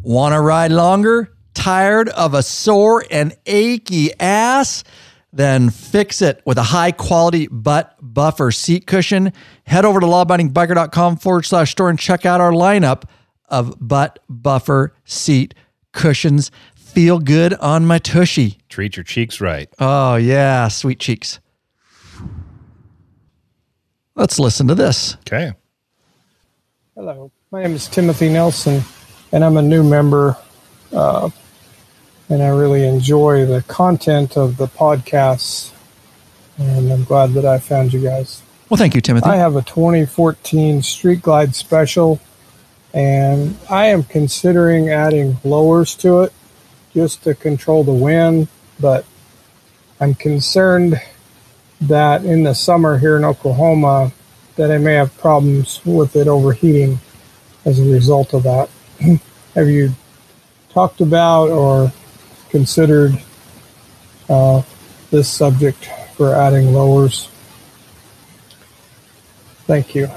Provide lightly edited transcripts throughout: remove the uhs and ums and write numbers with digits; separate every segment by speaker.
Speaker 1: Want to ride longer? Tired of a sore and achy ass? Then fix it with a high-quality butt buffer seat cushion. Head over to lawabidingbiker.com/store and check out our lineup of butt buffer seat cushions. Feel good on my tushy.
Speaker 2: Treat your cheeks right.
Speaker 1: Oh, yeah, sweet cheeks. Let's listen to this.
Speaker 2: Okay.
Speaker 3: Hello, my name is Timothy Nelson, and I'm a new member, and I really enjoy the content of the podcasts, and I'm glad that I found you guys.
Speaker 1: Well, thank you, Timothy.
Speaker 3: I have a 2014 Street Glide Special, and I am considering adding blowers to it just to control the wind, but I'm concerned that in the summer here in Oklahoma that I may have problems with it overheating as a result of that. Have you talked about or considered this subject for adding lowers? Thank you.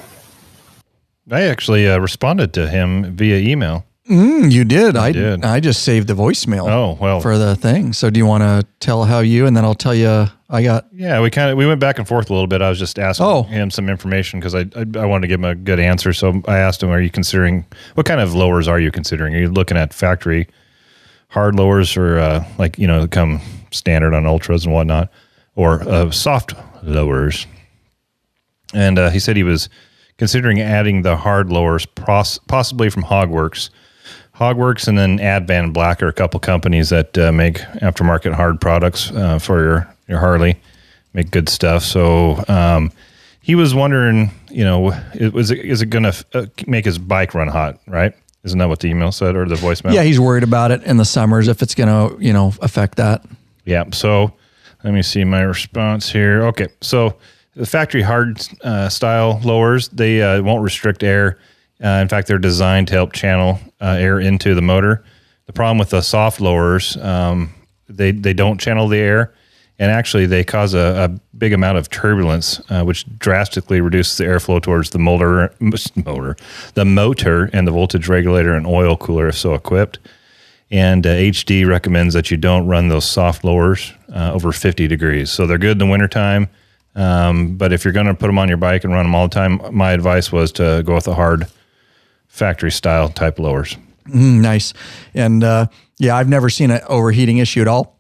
Speaker 2: I actually responded to him via email.
Speaker 1: You did. I
Speaker 2: did.
Speaker 1: I just saved the voicemail.
Speaker 2: Oh, well.
Speaker 1: For the thing. So do you want to tell how you, and then I'll tell you I got.
Speaker 2: Yeah, we went back and forth a little bit. I was just asking him some information because I wanted to give him a good answer. So I asked him, are you considering, what kind of lowers are you considering? Are you looking at factory hard lowers or come standard on ultras and whatnot, or soft lowers? And he said he was considering adding the hard lowers, possibly from Hogworks. Hogworks and then Advan Black are a couple companies that make aftermarket hard products for your Harley, make good stuff. So he was wondering, is it going to make his bike run hot, right? Isn't that what the email said or the voicemail?
Speaker 1: Yeah, he's worried about it in the summers if it's going to, affect that.
Speaker 2: Yeah. So let me see my response here. Okay. So the factory hard style lowers, they won't restrict air. In fact, they're designed to help channel air into the motor. The problem with the soft lowers, they don't channel the air, and actually they cause a big amount of turbulence, which drastically reduces the airflow towards the motor, and the voltage regulator and oil cooler if so equipped. And HD recommends that you don't run those soft lowers over 50 degrees. So they're good in the wintertime, but if you're going to put them on your bike and run them all the time, my advice was to go with the hard factory style type lowers.
Speaker 1: Nice. And I've never seen an overheating issue at all.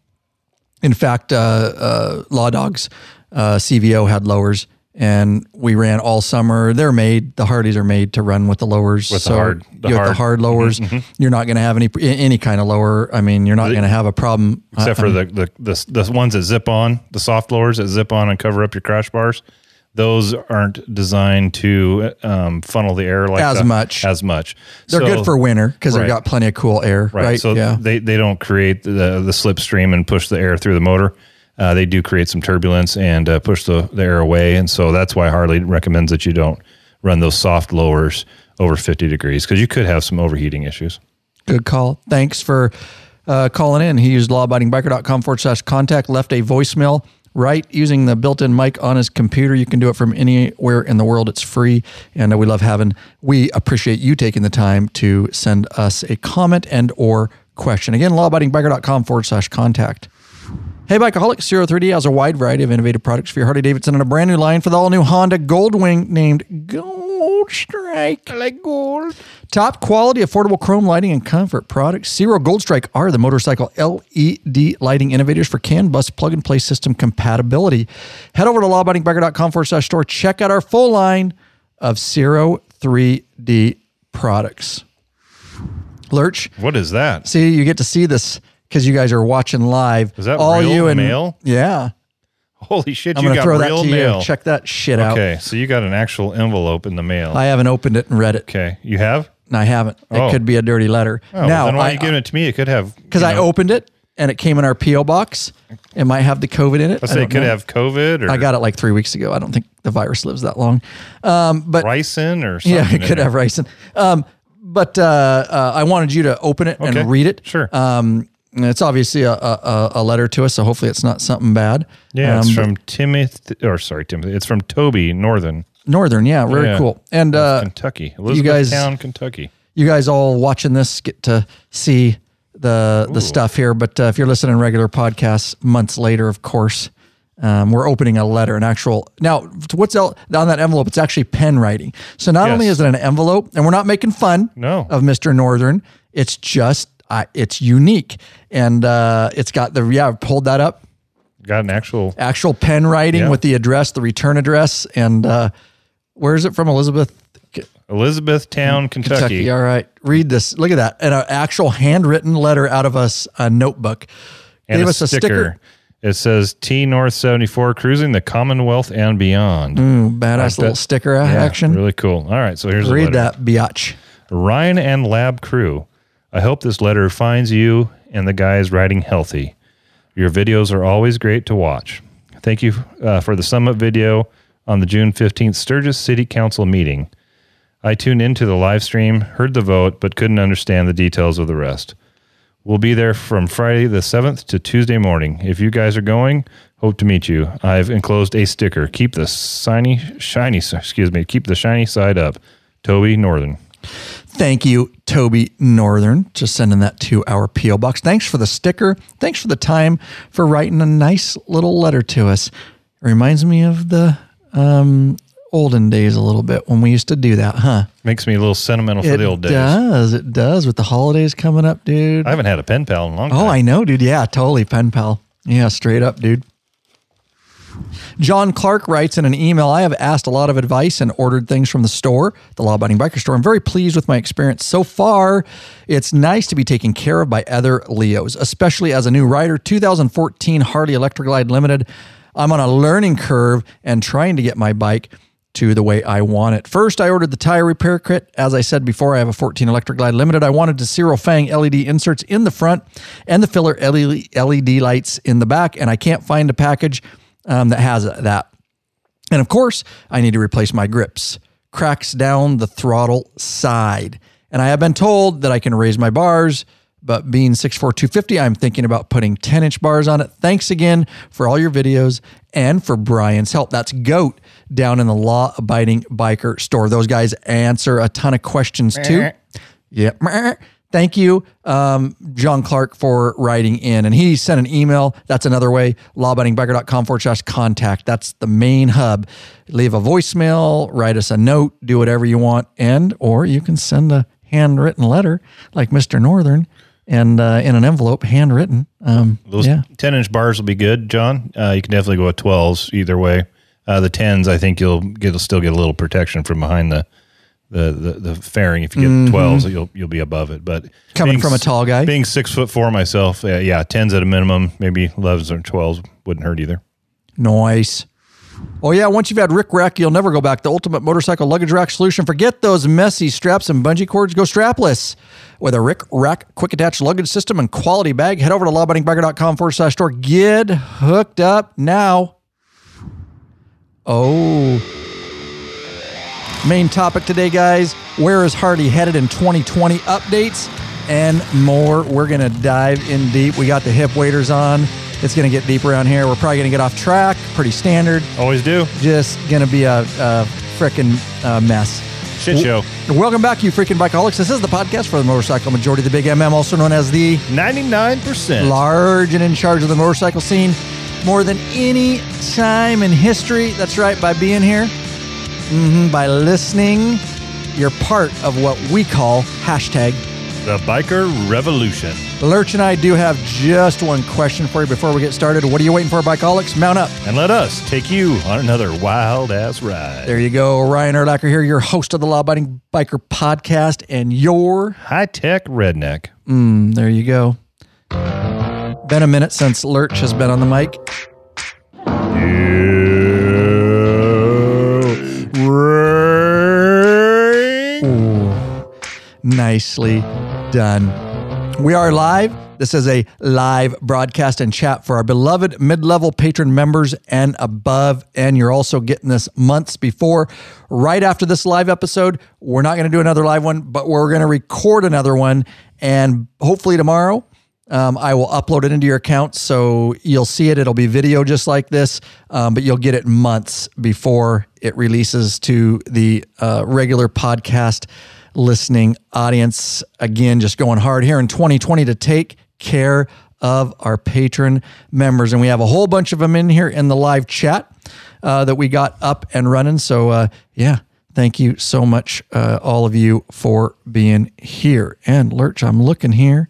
Speaker 1: In fact, Law Dogs CVO had lowers, and we ran all summer. They're made, the Hardys are made to run with the lowers.
Speaker 2: With the hard
Speaker 1: lowers, you're not going to have any kind of lower. I mean, you're not going to have a problem.
Speaker 2: Except for the ones that zip on, the soft lowers that zip on and cover up your crash bars. Those aren't designed to funnel the air like
Speaker 1: as much.
Speaker 2: So,
Speaker 1: They're good for winter because they've got plenty of cool air. Right.
Speaker 2: So they don't create the slipstream and push the air through the motor. They do create some turbulence and push the air away. And so that's why Harley recommends that you don't run those soft lowers over 50 degrees because you could have some overheating issues.
Speaker 1: Good call. Thanks for calling in. He used lawabidingbiker.com/contact, left a voicemail. Right, using the built-in mic on his computer. You can do it from anywhere in the world. It's free, and we appreciate you taking the time to send us a comment and or question. Again, lawabidingbiker.com/contact. Hey, Bikeaholic, 03D has a wide variety of innovative products for your Harley-Davidson and a brand new line for the all-new Honda Goldwing named Gold Strike.
Speaker 2: I like gold.
Speaker 1: Top quality, affordable chrome lighting and comfort products. Zero Gold Strike are the motorcycle LED lighting innovators for CAN bus plug-and-play system compatibility. Head over to lawabidingbiker.com/store. Check out our full line of Zero 3D products. Lurch.
Speaker 2: What is that?
Speaker 1: See, you get to see this because you guys are watching live.
Speaker 2: Is that
Speaker 1: all
Speaker 2: real
Speaker 1: you and
Speaker 2: mail?
Speaker 1: Yeah.
Speaker 2: Holy shit,
Speaker 1: I'm
Speaker 2: you
Speaker 1: gonna
Speaker 2: got
Speaker 1: throw that
Speaker 2: real
Speaker 1: to
Speaker 2: mail.
Speaker 1: you. Check that shit out.
Speaker 2: Okay, so you got an actual envelope in the mail.
Speaker 1: I haven't opened it and read it.
Speaker 2: Okay, you have?
Speaker 1: I haven't. It could be a dirty letter.
Speaker 2: Oh,
Speaker 1: now,
Speaker 2: then why are you giving it to me? It could have...
Speaker 1: Because I opened it, and it came in our P.O. box. It might have the COVID in it.
Speaker 2: Let's say it could have COVID. Or
Speaker 1: I got it like 3 weeks ago. I don't think the virus lives that long. But
Speaker 2: ricin or something.
Speaker 1: Yeah, it could have ricin. But I wanted you to open it and read it.
Speaker 2: Sure.
Speaker 1: It's obviously a letter to us, so hopefully it's not something bad.
Speaker 2: Yeah, it's from Timothy. It's from Toby Northern.
Speaker 1: Northern, yeah, very cool. And
Speaker 2: Kentucky, Elizabethtown, Kentucky.
Speaker 1: You guys all watching this get to see the stuff here, but if you're listening to regular podcasts months later, of course, we're opening a letter, an actual. Now, what's on that envelope? It's actually pen writing. So not only is it an envelope, and we're not making fun of Mr. Northern, it's just it's unique, and it's got I pulled that up.
Speaker 2: Got an actual
Speaker 1: pen writing with the address, the return address, and where is it from?
Speaker 2: Elizabethtown, Kentucky.
Speaker 1: All right, read this. Look at that, and an actual handwritten letter out of a notebook.
Speaker 2: And gave us a sticker. It says T North 74 cruising the Commonwealth and beyond.
Speaker 1: Badass little sticker action.
Speaker 2: Really cool. All right, so here's
Speaker 1: read that biatch.
Speaker 2: Ryan and Lab crew. I hope this letter finds you and the guys riding healthy. Your videos are always great to watch. Thank you for the summit video on the June 15th Sturgis City Council meeting. I tuned into the live stream, heard the vote, but couldn't understand the details of the rest. We'll be there from Friday the 7th to Tuesday morning. If you guys are going, hope to meet you. I've enclosed a sticker. Keep the shiny side up. Toby Northern.
Speaker 1: Thank you, Toby Northern, just sending that to our P.O. Box. Thanks for the sticker. Thanks for the time for writing a nice little letter to us. It reminds me of the olden days a little bit when we used to do that, huh?
Speaker 2: Makes me a little sentimental for the old days.
Speaker 1: It does. With the holidays coming up, dude.
Speaker 2: I haven't had a pen pal in a long time.
Speaker 1: Oh, I know, dude. Yeah, totally. Pen pal. Yeah, straight up, dude. John Clark writes in an email, I have asked a lot of advice and ordered things from the store, the Law Abiding Biker Store. I'm very pleased with my experience so far. It's nice to be taken care of by other Leos, especially as a new rider. 2014 Harley Electroglide Limited. I'm on a learning curve and trying to get my bike to the way I want it. First, I ordered the tire repair kit. As I said before, I have a 14 Electroglide Limited. I wanted to Zero Fang LED inserts in the front and the filler LED lights in the back, and I can't find a package that has that. And of course, I need to replace my grips. Cracks down the throttle side. And I have been told that I can raise my bars, but being 6'4", 250, I'm thinking about putting 10-inch bars on it. Thanks again for all your videos and for Brian's help. That's GOAT down in the Law Abiding Biker Store. Those guys answer a ton of questions too. Yeah. Thank you, John Clark, for writing in. And he sent an email. That's another way, lawabidingbiker.com/contact. That's the main hub. Leave a voicemail, write us a note, do whatever you want, or you can send a handwritten letter like Mr. Northern and in an envelope, handwritten.
Speaker 2: Those 10-inch bars will be good, John. You can definitely go with 12s either way. The 10s, I think you'll still get a little protection from behind the fairing. If you get 12s, you'll be above it. But
Speaker 1: coming from a tall guy,
Speaker 2: being 6'4" myself, 10s at a minimum, maybe 11s or 12s wouldn't hurt either.
Speaker 1: Nice. Oh yeah, once you've had Rick Rack, you'll never go back. The ultimate motorcycle luggage rack solution. Forget those messy straps and bungee cords. Go strapless with a Rick Rack quick attach luggage system and quality bag. Head over to lawabidingbiker.com/store. Get hooked up now. Oh. Main topic today, guys. Where is Harley headed in 2020? Updates and more. We're going to dive in deep. We got the hip waders on. It's going to get deep around here. We're probably going to get off track. Pretty standard.
Speaker 2: Always do.
Speaker 1: Just going to be a frickin' mess.
Speaker 2: Shit show.
Speaker 1: Welcome back, you freaking bikeaholics. This is the podcast for the motorcycle majority, the Big MM, also known as the
Speaker 2: 99%.
Speaker 1: Large and in charge of the motorcycle scene more than any time in history. That's right, by being here. By listening, you're part of what we call hashtag
Speaker 2: the Biker Revolution.
Speaker 1: Lurch and I do have just one question for you before we get started. What are you waiting for, bikeaholics? Mount up.
Speaker 2: And let us take you on another wild-ass ride.
Speaker 1: There you go. Ryan Erlacher here, your host of the Law Abiding Biker Podcast and your
Speaker 2: high-tech redneck.
Speaker 1: There you go. Been a minute since Lurch has been on the mic. Nicely done. We are live. This is a live broadcast and chat for our beloved mid-level patron members and above. And you're also getting this months before. Right after this live episode, we're not going to do another live one, but we're going to record another one. And hopefully tomorrow, I will upload it into your account, so you'll see it. It'll be video just like this, but you'll get it months before it releases to the regular podcast listening audience. Again, just going hard here in 2020 to take care of our patron members. And we have a whole bunch of them in here in the live chat that we got up and running. So yeah, thank you so much, all of you, for being here. And Lurch, I'm looking here.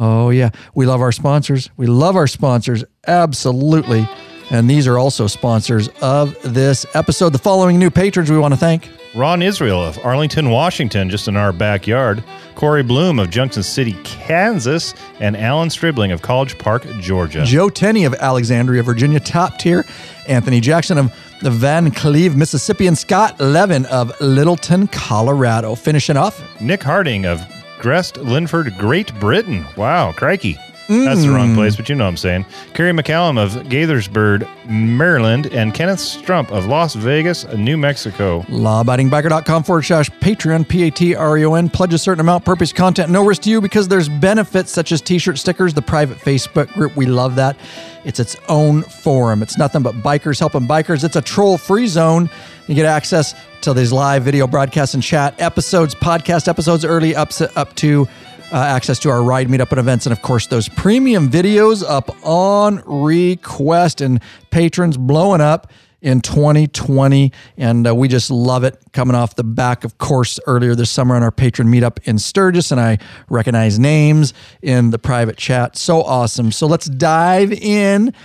Speaker 1: Oh yeah, we love our sponsors. We love our sponsors, absolutely. And these are also sponsors of this episode. The following new patrons we want to thank:
Speaker 2: Ron Israel of Arlington, Washington, just in our backyard; Corey Bloom of Junction City, Kansas; and Alan Stribling of College Park, Georgia.
Speaker 1: Joe Tenney of Alexandria, Virginia, top tier; Anthony Jackson of the Van Cleve, Mississippi; and Scott Levin of Littleton, Colorado. Finishing off,
Speaker 2: Nick Harding of Grest, Linford, Great Britain. Wow, crikey. That's the wrong place, but you know what I'm saying. Kerry McCallum of Gaithersburg, Maryland; and Kenneth Strump of Las Vegas, New Mexico.
Speaker 1: LawAbidingBiker.com/Patreon, Patreon. Pledge a certain amount, purpose, content, no risk to you, because there's benefits such as t-shirt, stickers, the private Facebook group. We love that. It's its own forum. It's nothing but bikers helping bikers. It's a troll-free zone. You get access to these live video broadcasts and chat episodes, podcast episodes early, up to access to our ride, meetup, and events, and of course those premium videos up on request, and patrons blowing up in 2020, and we just love it. Coming off the back, of course, earlier this summer on our patron meetup in Sturgis, and I recognize names in the private chat. So awesome. So let's dive in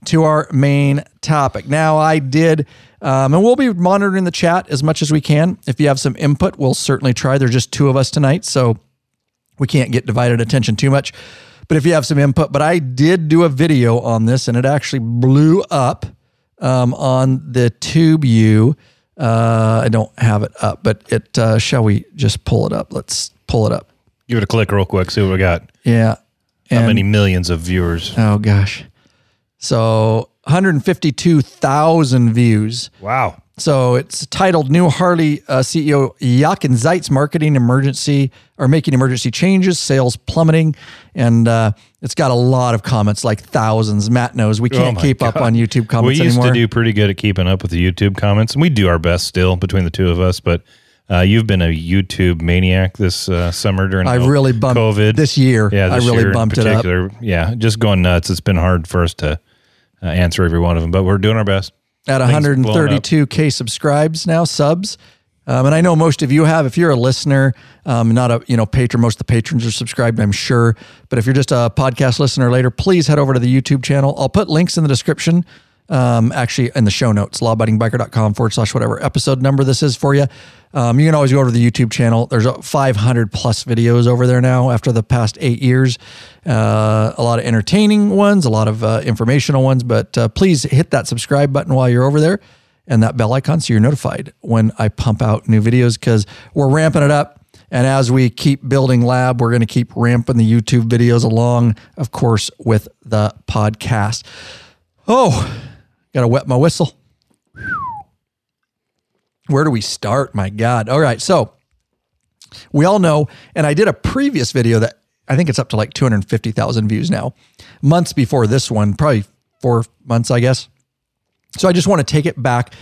Speaker 1: to our main topic. Now, I did, and we'll be monitoring the chat as much as we can. If you have some input, we'll certainly try. There's just two of us tonight, so we can't get divided attention too much. But if you have some input, but I did do a video on this, and it actually blew up on the TubeU. I don't have it up, but it shall we just pull it up? Let's pull it up.
Speaker 2: Give it a click real quick, see what we got.
Speaker 1: Yeah.
Speaker 2: How many millions of viewers?
Speaker 1: Oh, gosh. So 152,000 views.
Speaker 2: Wow.
Speaker 1: So it's titled "New Harley CEO Jochen Zeitz Making Emergency Changes, Sales Plummeting," and it's got a lot of comments, like thousands. Matt knows we can't keep up on YouTube comments anymore.
Speaker 2: We used to do pretty good at keeping up with the YouTube comments, and we do our best still between the two of us. But you've been a YouTube maniac this summer during
Speaker 1: I've really bumped
Speaker 2: COVID
Speaker 1: this year.
Speaker 2: Yeah,
Speaker 1: I really bumped it up.
Speaker 2: Yeah, just going nuts. It's been hard for us to answer every one of them, but we're doing our best.
Speaker 1: At 132K subs. And I know most of you have. If you're a listener, not a patron, most of the patrons are subscribed, I'm sure. But if you're just a podcast listener later, please head over to the YouTube channel. I'll put links in the description, actually in the show notes, lawabidingbiker.com/whatever episode number this is for you. You can always go to the YouTube channel. There's 500 plus videos over there now after the past 8 years. A lot of entertaining ones, a lot of informational ones, but please hit that subscribe button while you're over there and that bell icon so you're notified when I pump out new videos, because we're ramping it up. And as we keep building Lab, we're going to keep ramping the YouTube videos along, of course, with the podcast. Oh, got to wet my whistle. Where do we start? My God. All right. So we all know, and I did a previous video that I think it's up to like 250,000 views now, months before this one, probably 4 months, I guess. So I just want to take it back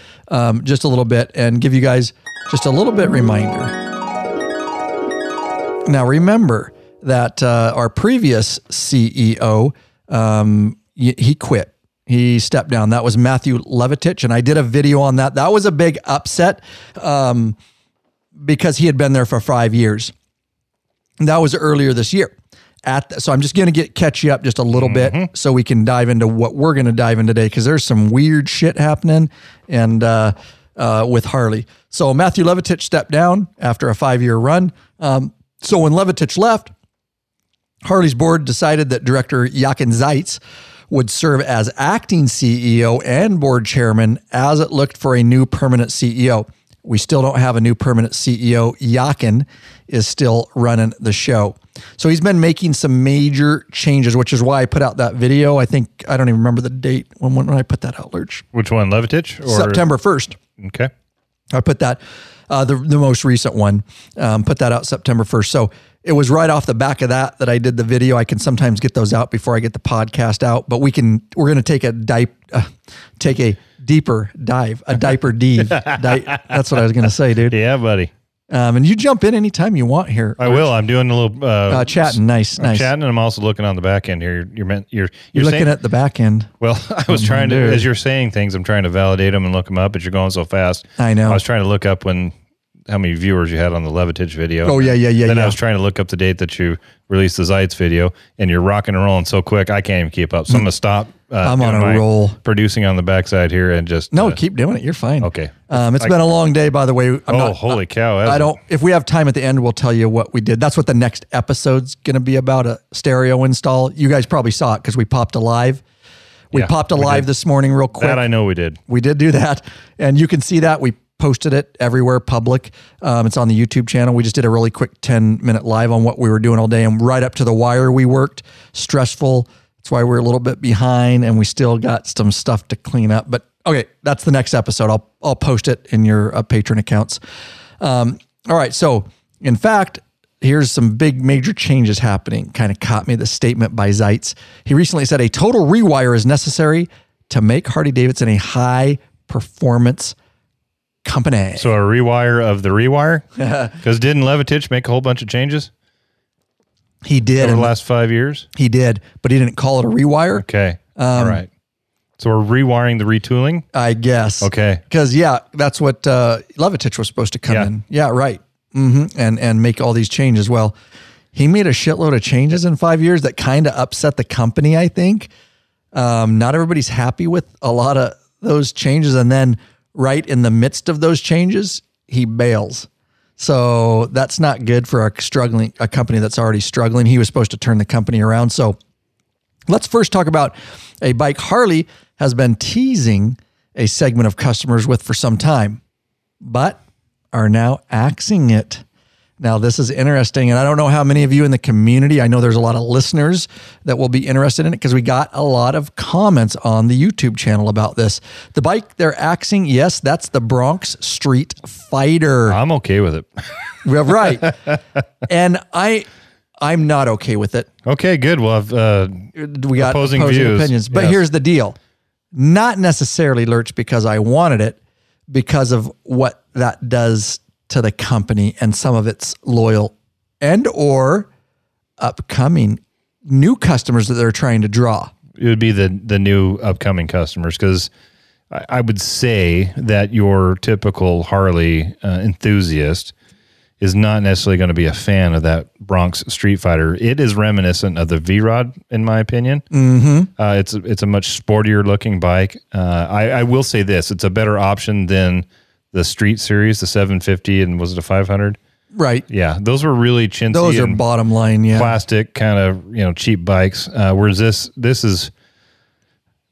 Speaker 1: just a little bit and give you guys just a little bit reminder. Now, remember that our previous CEO, he quit. He stepped down. That was Matthew Levitich, and I did a video on that. That was a big upset because he had been there for 5 years. And that was earlier this year. So I'm just going to catch you up just a little bit so we can dive into what we're going to dive in today, because there's some weird shit happening and with Harley. So Matthew Levitich stepped down after a 5-year run. So when Levitich left, Harley's board decided that director Jochen Zeitz would serve as acting CEO and board chairman as it looked for a new permanent CEO. We still don't have a new permanent CEO. Jochen is still running the show. So he's been making some major changes, which is why I put out that video. I think, I don't even remember the date when I put that out, Lurch.
Speaker 2: Which one, Levitich? Or?
Speaker 1: September 1st.
Speaker 2: Okay.
Speaker 1: I put that, the most recent one, put that out September 1st. So it was right off the back of that I did the video. I can sometimes get those out before I get the podcast out, but we're going to take a deeper dive. That's what I was going to say, dude.
Speaker 2: Yeah, buddy.
Speaker 1: And you jump in anytime you want here.
Speaker 2: I will. I'm doing a little
Speaker 1: chatting. Nice.
Speaker 2: Chatting, and I'm also looking on the back end here. You're
Speaker 1: looking at the back end.
Speaker 2: Well, I was trying to, as you're saying things, I'm trying to validate them and look them up, but you're going so fast.
Speaker 1: I know.
Speaker 2: I was trying to look up how many viewers you had on the Levitage video.
Speaker 1: Oh, yeah.
Speaker 2: Then I was trying to look up the date that you released the Zeitz video, and you're rocking and rolling so quick, I can't even keep up. So I'm going to stop.
Speaker 1: I'm on a roll.
Speaker 2: Producing on the backside here and just...
Speaker 1: No, keep doing it. You're fine.
Speaker 2: Okay.
Speaker 1: It's been a long day, by the way.
Speaker 2: Holy cow.
Speaker 1: If we have time at the end, we'll tell you what we did. That's what the next episode's going to be about, a stereo install. You guys probably saw it because we popped a live. We popped a live this morning real quick.
Speaker 2: That I know we did.
Speaker 1: We did do that. And you can see that. We posted it everywhere public. It's on the YouTube channel. We just did a really quick 10-minute live on what we were doing all day. And right up to the wire we worked. Stressful. That's why we're a little bit behind, and we still got some stuff to clean up. But okay, that's the next episode. I'll post it in your Patreon accounts. All right. So in fact, here's some big major changes happening. Kind of caught me, the statement by Zeitz. He recently said a total rewire is necessary to make Harley-Davidson a high performance company.
Speaker 2: So a rewire of the rewire? Because didn't Levitage make a whole bunch of changes?
Speaker 1: He did.
Speaker 2: Over the last 5 years?
Speaker 1: He did, but he didn't call it a rewire.
Speaker 2: Okay. All right. So we're rewiring the retooling?
Speaker 1: I guess.
Speaker 2: Okay.
Speaker 1: Because, that's what Levitage was supposed to come in. Yeah, right. Mm-hmm. And make all these changes. Well, he made a shitload of changes in 5 years that kind of upset the company, I think. Not everybody's happy with a lot of those changes. And then right in the midst of those changes, he bails. So that's not good for a company that's already struggling. He was supposed to turn the company around. So let's first talk about a bike Harley has been teasing a segment of customers with for some time, but are now axing it. Now, this is interesting, and I don't know how many of you in the community, I know there's a lot of listeners that will be interested in it because we got a lot of comments on the YouTube channel about this. The bike they're axing, yes, that's the Bronx Streetfighter.
Speaker 2: I'm okay with it.
Speaker 1: Right. And I'm not okay with it.
Speaker 2: Okay, good. Well,
Speaker 1: we got opposing opinions. But here's the deal. Not necessarily, Lurch, because I wanted it, because of what that does to the company and some of its loyal and or upcoming new customers that they're trying to draw.
Speaker 2: It would be the new upcoming customers, because I would say that your typical Harley enthusiast is not necessarily going to be a fan of that Bronx Streetfighter. It is reminiscent of the V-Rod, in my opinion.
Speaker 1: Mm-hmm.
Speaker 2: It's a much sportier looking bike. I will say this: it's a better option than the Street Series, the 750, and was it a 500?
Speaker 1: Right.
Speaker 2: Yeah, those were really chintzy.
Speaker 1: Those are bottom line,
Speaker 2: plastic kind of cheap bikes. Whereas this is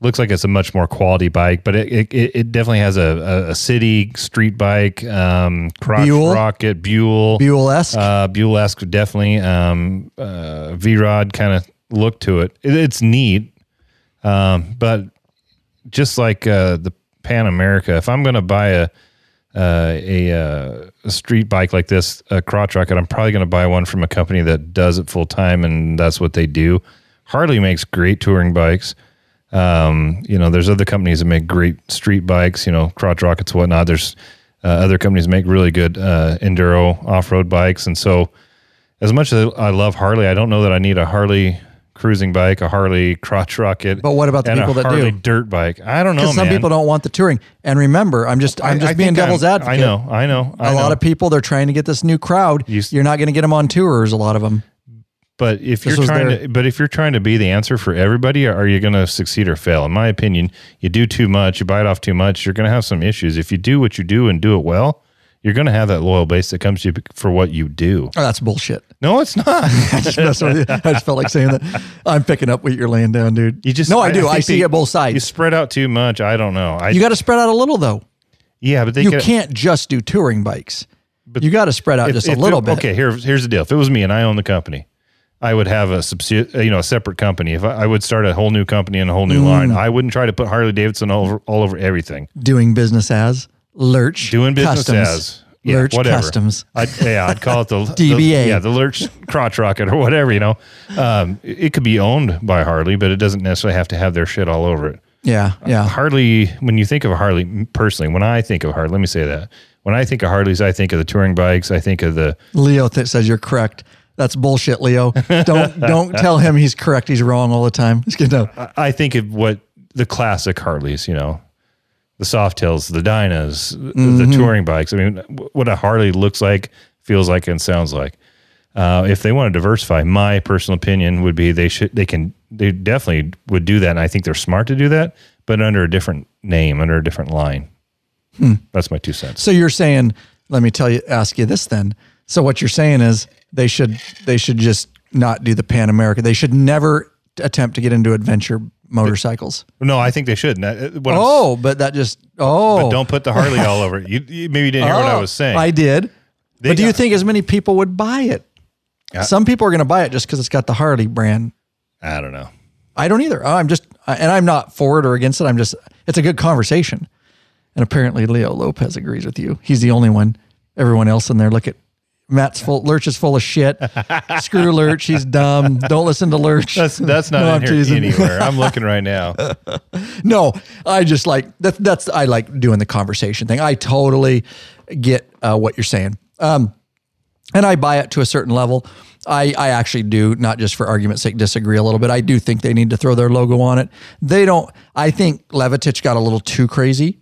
Speaker 2: looks like it's a much more quality bike, but it definitely has a city street bike, crotch rocket,
Speaker 1: Buell-esque,
Speaker 2: Buell-esque, definitely V-Rod kind of look to it. It's neat, but just like the Pan America, if I'm going to buy a street bike like this, a crotch rocket, I'm probably going to buy one from a company that does it full time, and that's what they do. Harley makes great touring bikes. There's other companies that make great street bikes, crotch rockets, whatnot. There's other companies that make really good enduro off-road bikes. And so as much as I love Harley, I don't know that I need a Harley cruising bike, a Harley crotch rocket.
Speaker 1: But what about the people that do?
Speaker 2: A Harley dirt bike. I don't know,
Speaker 1: because some people don't want the touring. And remember, I'm just being devil's advocate.
Speaker 2: I know.
Speaker 1: A lot of people, they're trying to get this new crowd. You're not going to get them on tours, a lot of them.
Speaker 2: But if you're trying to be the answer for everybody, are you going to succeed or fail? In my opinion, you do too much, you bite off too much, you're going to have some issues. If you do what you do and do it well, you're going to have that loyal base that comes to you for what you do.
Speaker 1: Oh, that's bullshit.
Speaker 2: No, it's not.
Speaker 1: I just felt like saying that. I'm picking up what you're laying down, dude. I do. I see it both sides.
Speaker 2: You spread out too much. I don't know.
Speaker 1: You got to spread out a little, though.
Speaker 2: Yeah, but
Speaker 1: you can't just do touring bikes. But you got to spread out just a little bit.
Speaker 2: Okay, here's the deal. If it was me and I own the company, I would have a separate company. If I would start a whole new company and a whole new line, I wouldn't try to put Harley-Davidson all over everything.
Speaker 1: Doing business as Lurch
Speaker 2: Doing business
Speaker 1: Customs.
Speaker 2: as
Speaker 1: Lurch
Speaker 2: whatever.
Speaker 1: Customs.
Speaker 2: I'd call it the
Speaker 1: DBA.
Speaker 2: The Lurch crotch rocket or whatever, It could be owned by Harley, but it doesn't necessarily have to have their shit all over it.
Speaker 1: Yeah.
Speaker 2: Harley, when you think of a Harley, personally, when I think of Harley, let me say that. When I think of Harleys, I think of the touring bikes. I think of the...
Speaker 1: Leo says you're correct. That's bullshit, Leo. Don't tell him he's correct. He's wrong all the time.
Speaker 2: I think of what the classic Harleys, the Softails, the Dynas, the touring bikes. I mean, what a Harley looks like, feels like, and sounds like. If they want to diversify, my personal opinion would be they definitely would do that, and I think they're smart to do that, but under a different name, under a different line. That's my 2 cents.
Speaker 1: So you're saying, let me ask you this then. So what you're saying is they should just not do the Pan America. They should never attempt to get into adventure motorcycles.
Speaker 2: No, I think they should.
Speaker 1: But
Speaker 2: But don't put the Harley all over it. You maybe didn't hear what I was saying.
Speaker 1: I did. But do you think as many people would buy it? Some people are going to buy it just because it's got the Harley brand.
Speaker 2: I don't know.
Speaker 1: I don't either. I'm not for it or against it. It's a good conversation. And apparently Leo Lopez agrees with you. He's the only one. Everyone else in there, look at Lurch is full of shit. Screw Lurch. He's dumb. Don't listen to Lurch.
Speaker 2: That's not in here anywhere. I'm looking right now.
Speaker 1: No, I just like I like doing the conversation thing. I totally get what you're saying. And I buy it to a certain level. I actually do, not just for argument's sake, disagree a little bit. I do think they need to throw their logo on it. They don't. I think Levitich got a little too crazy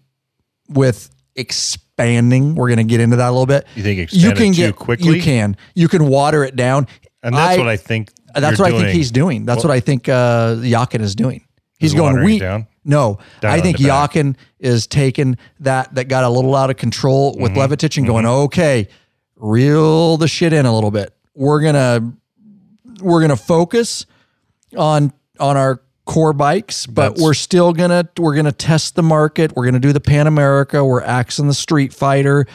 Speaker 1: with expanding. We're going to get into that a little bit.
Speaker 2: You think expand too quickly?
Speaker 1: You can water it down.
Speaker 2: And that's what I think.
Speaker 1: That's what I think he's doing. That's what I think Jochen is doing. He's going
Speaker 2: down.
Speaker 1: No, I think Jochen is taking that got a little out of control with Levitich and going, okay, reel the shit in a little bit. We're gonna focus on our core bikes, but we're gonna test the market. We're gonna do the Pan America. We're axing the Streetfighter.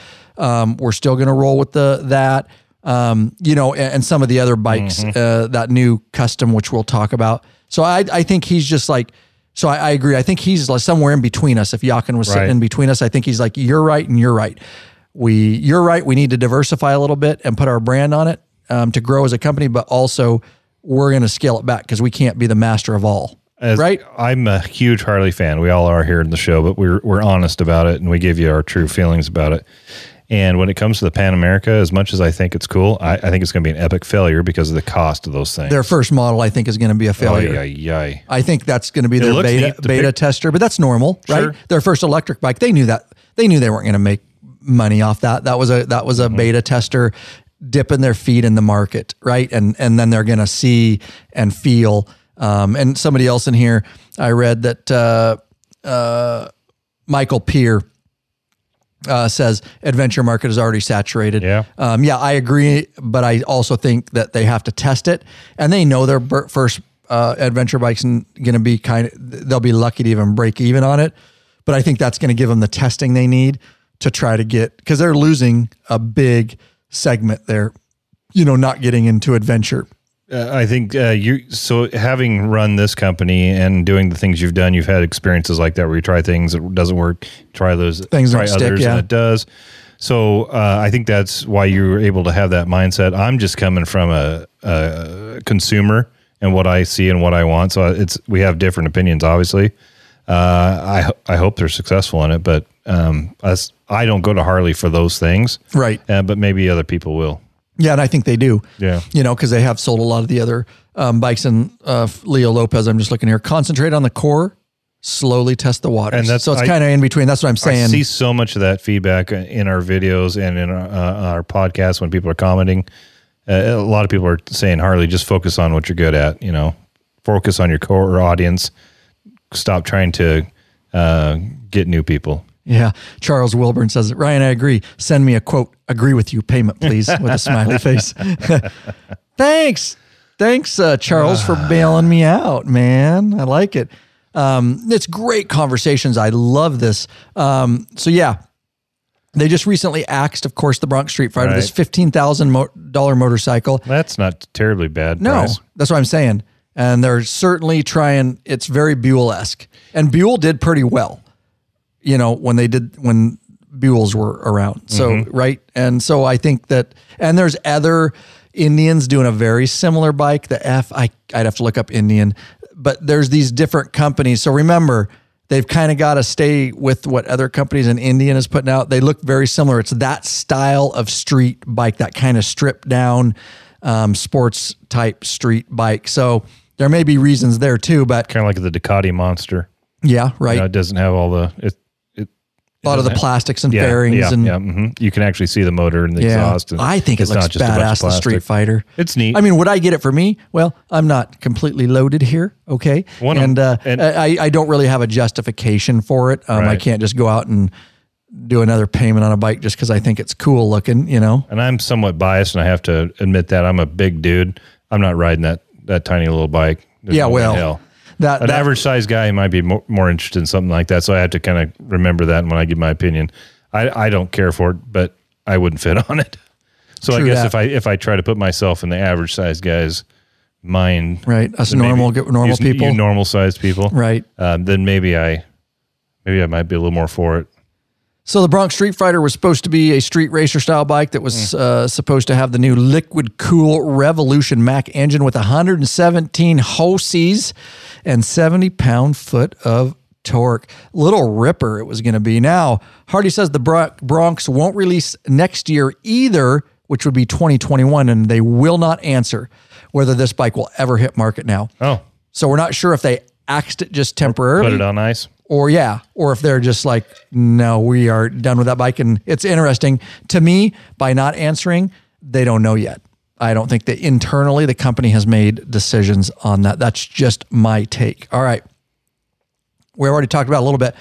Speaker 1: We're still gonna roll with that. And some of the other bikes, that new custom, which we'll talk about. So I think he's just like. So I agree. I think he's like somewhere in between us. If Jochen was sitting in between us, I think he's like, you're right and you're right. You're right. We need to diversify a little bit and put our brand on it to grow as a company, but also we're going to scale it back because we can't be the master of all. Right?
Speaker 2: I'm a huge Harley fan. We all are here in the show, but we're honest about it and we give you our true feelings about it. And when it comes to the Pan America, as much as I think it's cool, I think it's going to be an epic failure because of the cost of those things.
Speaker 1: Their first model, I think, is going to be a failure. I think that's going to be their beta tester, but that's normal, right? Their first electric bike, they knew that. They knew they weren't going to make money off that. That was a beta tester dipping their feet in the market, right? And then they're going to see and feel. And somebody else in here, I read that Michael Peer says adventure market is already saturated.
Speaker 2: Yeah.
Speaker 1: I agree, but I also think that they have to test it, and they know their first adventure bike's going to be they'll be lucky to even break even on it. But I think that's going to give them the testing they need to try to because they're losing a big segment there, not getting into adventure.
Speaker 2: I think so having run this company and doing the things you've done, you've had experiences like that where you try things that doesn't work, try those
Speaker 1: things,
Speaker 2: try
Speaker 1: others,
Speaker 2: stick, and it does. So I think that's why you were able to have that mindset. I'm just coming from a consumer and what I see and what I want. So we have different opinions, obviously. I hope they're successful in it, but I don't go to Harley for those things,
Speaker 1: right?
Speaker 2: But maybe other people will.
Speaker 1: Yeah, and I think they do.
Speaker 2: Yeah.
Speaker 1: Because they have sold a lot of the other bikes. And Leo Lopez, I'm just looking here, concentrate on the core, slowly test the waters. And so it's kind of in between. That's what I'm saying.
Speaker 2: I see so much of that feedback in our videos and in our podcasts when people are commenting. A lot of people are saying, Harley, just focus on what you're good at. Focus on your core audience. Stop trying to get new people.
Speaker 1: Yeah. Charles Wilburn says, Ryan, I agree. Send me a quote, agree with you payment, please, with a smiley face. Thanks, Charles, for bailing me out, man. I like it. It's great conversations. I love this. They just recently axed, of course, the Bronx Streetfighter, this $15,000 motorcycle.
Speaker 2: That's not terribly bad.
Speaker 1: No,
Speaker 2: price.
Speaker 1: That's what I'm saying. And they're certainly trying, it's very Buell-esque. And Buell did pretty well. When Buells were around. So, right. And so I think that, and there's other Indians doing a very similar bike. I'd have to look up Indian, but there's these different companies. So remember, they've kind of got to stay with what other companies in Indian is putting out. They look very similar. It's that style of street bike, that kind of stripped down sports type street bike. So there may be reasons there too, but
Speaker 2: kind of like the Ducati Monster.
Speaker 1: Yeah, right.
Speaker 2: You know, it doesn't have all the
Speaker 1: a lot of the plastics and fairings, and
Speaker 2: you can actually see the motor and the exhaust. And
Speaker 1: I think it looks badass. The Streetfighter.
Speaker 2: It's neat.
Speaker 1: I mean, would I get it for me? Well, I'm not completely loaded here. Okay, and I don't really have a justification for it. I can't just go out and do another payment on a bike just because I think it's cool looking. You know. And
Speaker 2: I'm somewhat biased, and I have to admit that I'm a big dude. I'm not riding that tiny little bike. There's no hell. An average size guy might be more interested in something like that. So I have to kind of remember that when I give my opinion. I don't care for it, but I wouldn't fit on it. So I guess if I try to put myself in the average size guy's mind,
Speaker 1: right, us normal people,
Speaker 2: normal sized people,
Speaker 1: right,
Speaker 2: then maybe I might be a little more for it.
Speaker 1: So the Bronx Streetfighter was supposed to be a street racer style bike that was supposed to have the new liquid cool Revolution Mac engine with 117 horses and 70 pound-foot of torque. Little ripper it was going to be. Now, Hardy says the Bronx won't release next year either, which would be 2021, and they will not answer whether this bike will ever hit market now.
Speaker 2: Oh.
Speaker 1: So we're not sure if they axed it just temporarily.
Speaker 2: Put it on ice.
Speaker 1: Or if they're just like, no, we are done with that bike. And it's interesting to me, by not answering, they don't know yet. I don't think that internally the company has made decisions on that. That's just my take. All right. We already talked about it a little bit.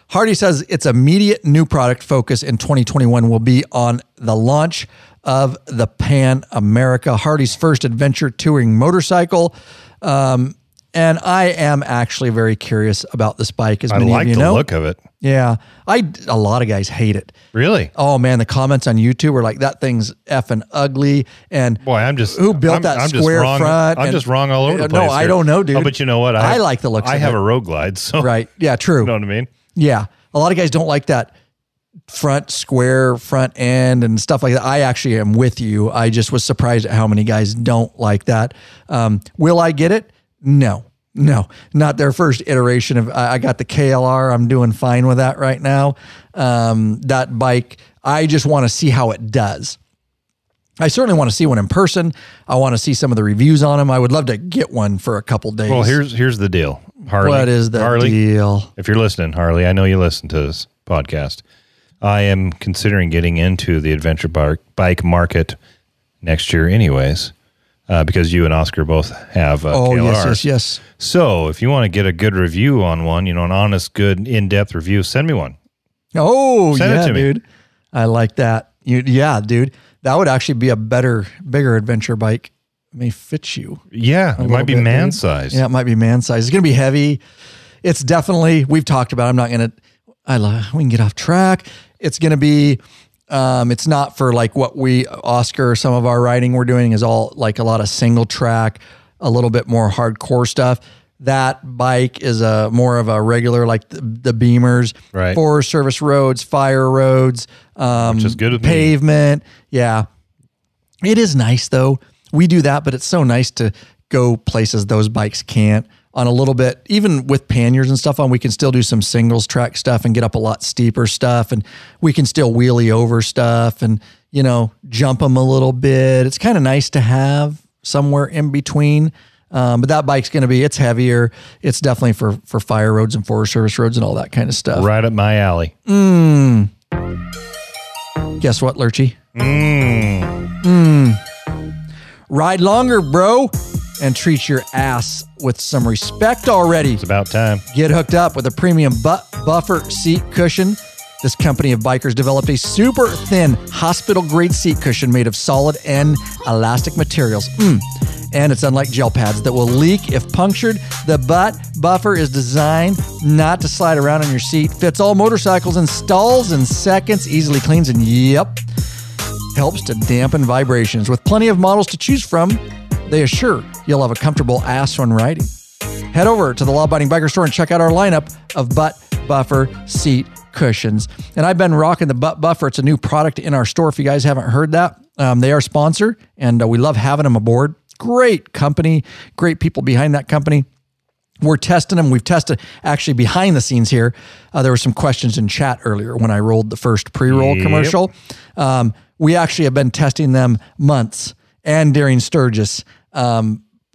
Speaker 1: Hardy says its immediate new product focus in 2021 will be on the launch of the Pan America, Hardy's first adventure touring motorcycle. And I am actually very curious about this bike, as many of you know.
Speaker 2: I like the look of it.
Speaker 1: Yeah. A lot of guys hate it.
Speaker 2: Really?
Speaker 1: Oh, man. The comments on YouTube were like, that thing's effing ugly. And
Speaker 2: boy,
Speaker 1: who built that square front?
Speaker 2: I'm just wrong all over the place.
Speaker 1: No, I don't know, dude.
Speaker 2: Oh, but you know what?
Speaker 1: I like the looks of it.
Speaker 2: I have a Road Glide, so.
Speaker 1: Right. Yeah, true.
Speaker 2: You know what I mean?
Speaker 1: Yeah. A lot of guys don't like that square front end and stuff like that. I actually am with you. I just was surprised at how many guys don't like that. Will I get it? No, not their first iteration of, I got the KLR. I'm doing fine with that right now. That bike, I just want to see how it does. I certainly want to see one in person. I want to see some of the reviews on them. I would love to get one for a couple days.
Speaker 2: Well, here's the deal, Harley.
Speaker 1: What is the deal?
Speaker 2: If you're listening, Harley, I know you listen to this podcast. I am considering getting into the adventure bike market next year anyways. Because you and Oscar both have KLRs.
Speaker 1: Yes.
Speaker 2: So if you want to get a good review on one, an honest, good, in-depth review, send me one.
Speaker 1: Oh,
Speaker 2: send it to
Speaker 1: dude.
Speaker 2: me.
Speaker 1: I like that. Dude. That would actually be a bigger adventure bike. It may fit you.
Speaker 2: Yeah, it might be man-sized.
Speaker 1: Yeah, it might be man-sized. It's going to be heavy. It's definitely, we've talked about it. I'm not going to, we can get off track. It's going to be... it's not for like what Oscar, some of our riding we're doing is all like a lot of single track, a little bit more hardcore stuff. That bike is more of a regular, like the Beamers,
Speaker 2: right.
Speaker 1: Forest Service roads, fire roads,
Speaker 2: which is good with
Speaker 1: pavement. Me. Yeah. It is nice though. We do that, but it's so nice to go places those bikes can't. On a little bit, even with panniers and stuff on, we can still do some singles track stuff and get up a lot steeper stuff, and we can still wheelie over stuff and, jump them a little bit. It's kind of nice to have somewhere in between. But that bike's going to be, it's heavier. It's definitely for fire roads and Forest Service roads and all that kind of stuff.
Speaker 2: Right up my alley.
Speaker 1: Guess what, Lurchy? Ride longer, bro, and treat your ass with some respect already.
Speaker 2: It's about time.
Speaker 1: Get hooked up with a premium butt buffer seat cushion. This company of bikers developed a super thin hospital-grade seat cushion made of solid and elastic materials. And it's unlike gel pads that will leak if punctured. The butt buffer is designed not to slide around on your seat. Fits all motorcycles, installs in seconds, easily cleans, and helps to dampen vibrations. With plenty of models to choose from, they assure you'll have a comfortable ass when riding. Head over to the Law Abiding Biker store and check out our lineup of butt buffer seat cushions. And I've been rocking the butt buffer. It's a new product in our store. If you guys haven't heard that, they are a sponsor, and we love having them aboard. Great company, great people behind that company. We're testing them. We've tested actually behind the scenes here. There were some questions in chat earlier when I rolled the first pre-roll commercial. We actually have been testing them months and during Sturgis,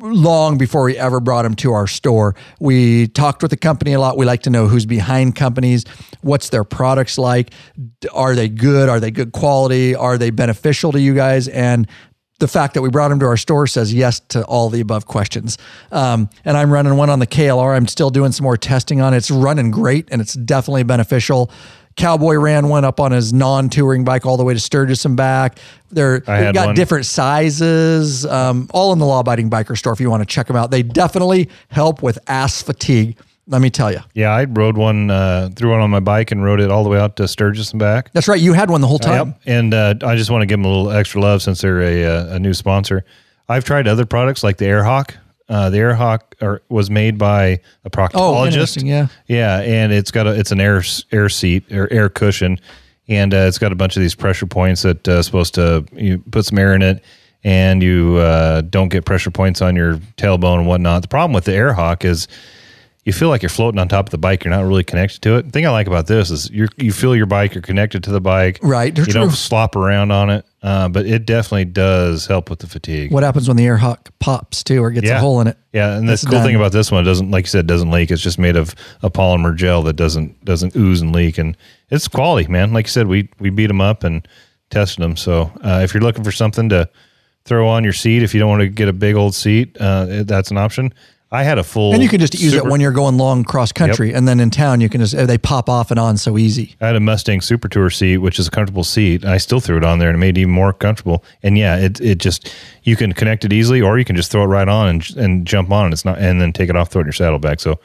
Speaker 1: long before we ever brought them to our store. We talked with the company a lot. We like to know who's behind companies, what's their products like, are they good, are they good quality, are they beneficial to you guys, and the fact that we brought them to our store says yes to all the above questions. And I'm running one on the KLR. I'm still doing some more testing on it. It's running great, and it's definitely beneficial. Cowboy ran one up on his non-touring bike all the way to Sturgis and back. They've got different sizes, all in the Law Abiding Biker store if you want to check them out. They definitely help with ass fatigue, let me tell you.
Speaker 2: Yeah, I rode one, threw one on my bike and rode it all the way out to Sturgis and back.
Speaker 1: That's right. You had one the whole time.
Speaker 2: Yep. And I just want to give them a little extra love since they're a new sponsor. I've tried other products like the Airhawk. The Airhawk was made by a proctologist. Yeah, and it's an air seat or air cushion, and it's got a bunch of these pressure points that supposed to you put some air in it, and you don't get pressure points on your tailbone and whatnot. The problem with the Airhawk is you feel like you're floating on top of the bike. You're not really connected to it. The thing I like about this is you feel your bike. You're connected to the bike.
Speaker 1: Right.
Speaker 2: You don't slop around on it. But it definitely does help with the fatigue.
Speaker 1: What happens when the Airhawk pops too, or gets a hole in it?
Speaker 2: Yeah, and the cool thing about this one, it doesn't, like you said, doesn't leak. It's just made of a polymer gel that doesn't ooze and leak, and it's quality, man. Like you said, we beat them up and tested them. So if you're looking for something to throw on your seat, if you don't want to get a big old seat, that's an option. I had a full...
Speaker 1: And you can just use it when you're going long cross country, and then in town, you can just, they pop off and on so easy.
Speaker 2: I had a Mustang Super Tour seat, which is a comfortable seat. I still threw it on there, and it made it even more comfortable. And yeah, it just, you can connect it easily, or you can just throw it right on and jump on, and then take it off, throw it in your saddlebag. So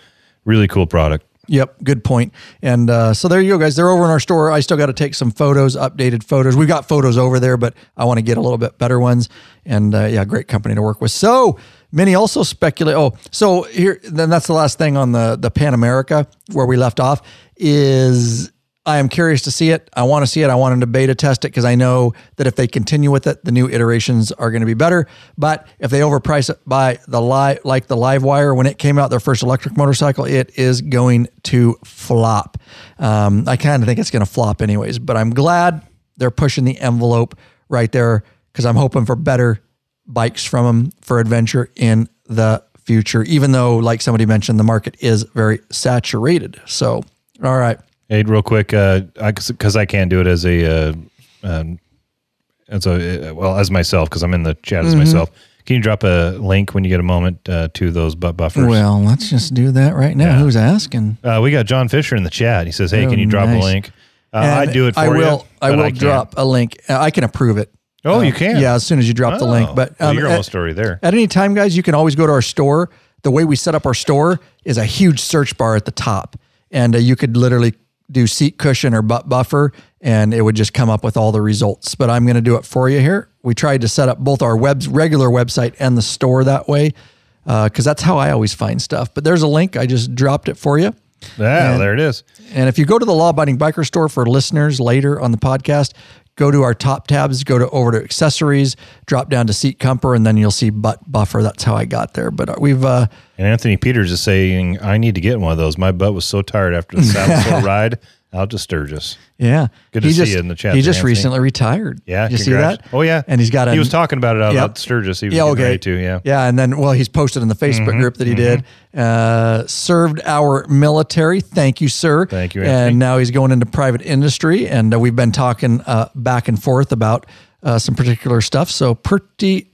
Speaker 2: really cool product.
Speaker 1: Yep, good point. And so there you go, guys. They're over in our store. I still got to take some photos, updated photos. We've got photos over there, but I want to get a little bit better ones. And yeah, great company to work with. So many also speculate. Oh, so here, then that's the last thing on the Pan America where we left off is I am curious to see it. I want to see it. I want them to beta test it because I know that if they continue with it, the new iterations are going to be better. But if they overprice it by like the Livewire, when it came out, their first electric motorcycle, it is going to flop. I kind of think it's going to flop anyways, but I'm glad they're pushing the envelope right there because I'm hoping for better bikes from them for adventure in the future, even though, like somebody mentioned, the market is very saturated. So, all right.
Speaker 2: Hey, real quick, because I can't do it as as myself, because I'm in the chat as myself. Can you drop a link when you get a moment to those butt buffers?
Speaker 1: Well, let's just do that right now. Yeah. Who's asking?
Speaker 2: We got John Fisher in the chat. He says, "Hey, can you drop a link?" I'd do it for you.
Speaker 1: I will drop a link. I can approve it.
Speaker 2: Oh, you can?
Speaker 1: Yeah, as soon as you drop the link. But
Speaker 2: you're almost already there.
Speaker 1: At any time, guys, you can always go to our store. The way we set up our store is a huge search bar at the top. And you could literally do seat cushion or butt buffer, and it would just come up with all the results. But I'm going to do it for you here. We tried to set up both our regular website and the store that way because that's how I always find stuff. But there's a link. I just dropped it for you.
Speaker 2: Yeah, there it is.
Speaker 1: And if you go to the Law Abiding Biker store for listeners later on the podcast, go to our top tabs, over to accessories, drop down to seat comfort, and then you'll see butt buffer. That's how I got there. But we've... and
Speaker 2: Anthony Peters is saying, I need to get one of those. My butt was so tired after the saddle ride out to Sturgis.
Speaker 1: Yeah.
Speaker 2: Good to see you in the chat.
Speaker 1: He just recently retired.
Speaker 2: Yeah.
Speaker 1: Did you see that?
Speaker 2: Oh, yeah.
Speaker 1: And he's got
Speaker 2: He was talking about it out at Sturgis. He was getting ready to, yeah.
Speaker 1: Yeah, and then, he's posted in the Facebook group that he did. Served our military. Thank you, sir.
Speaker 2: Thank you, Anthony.
Speaker 1: And now he's going into private industry, and we've been talking back and forth about some particular stuff. So pretty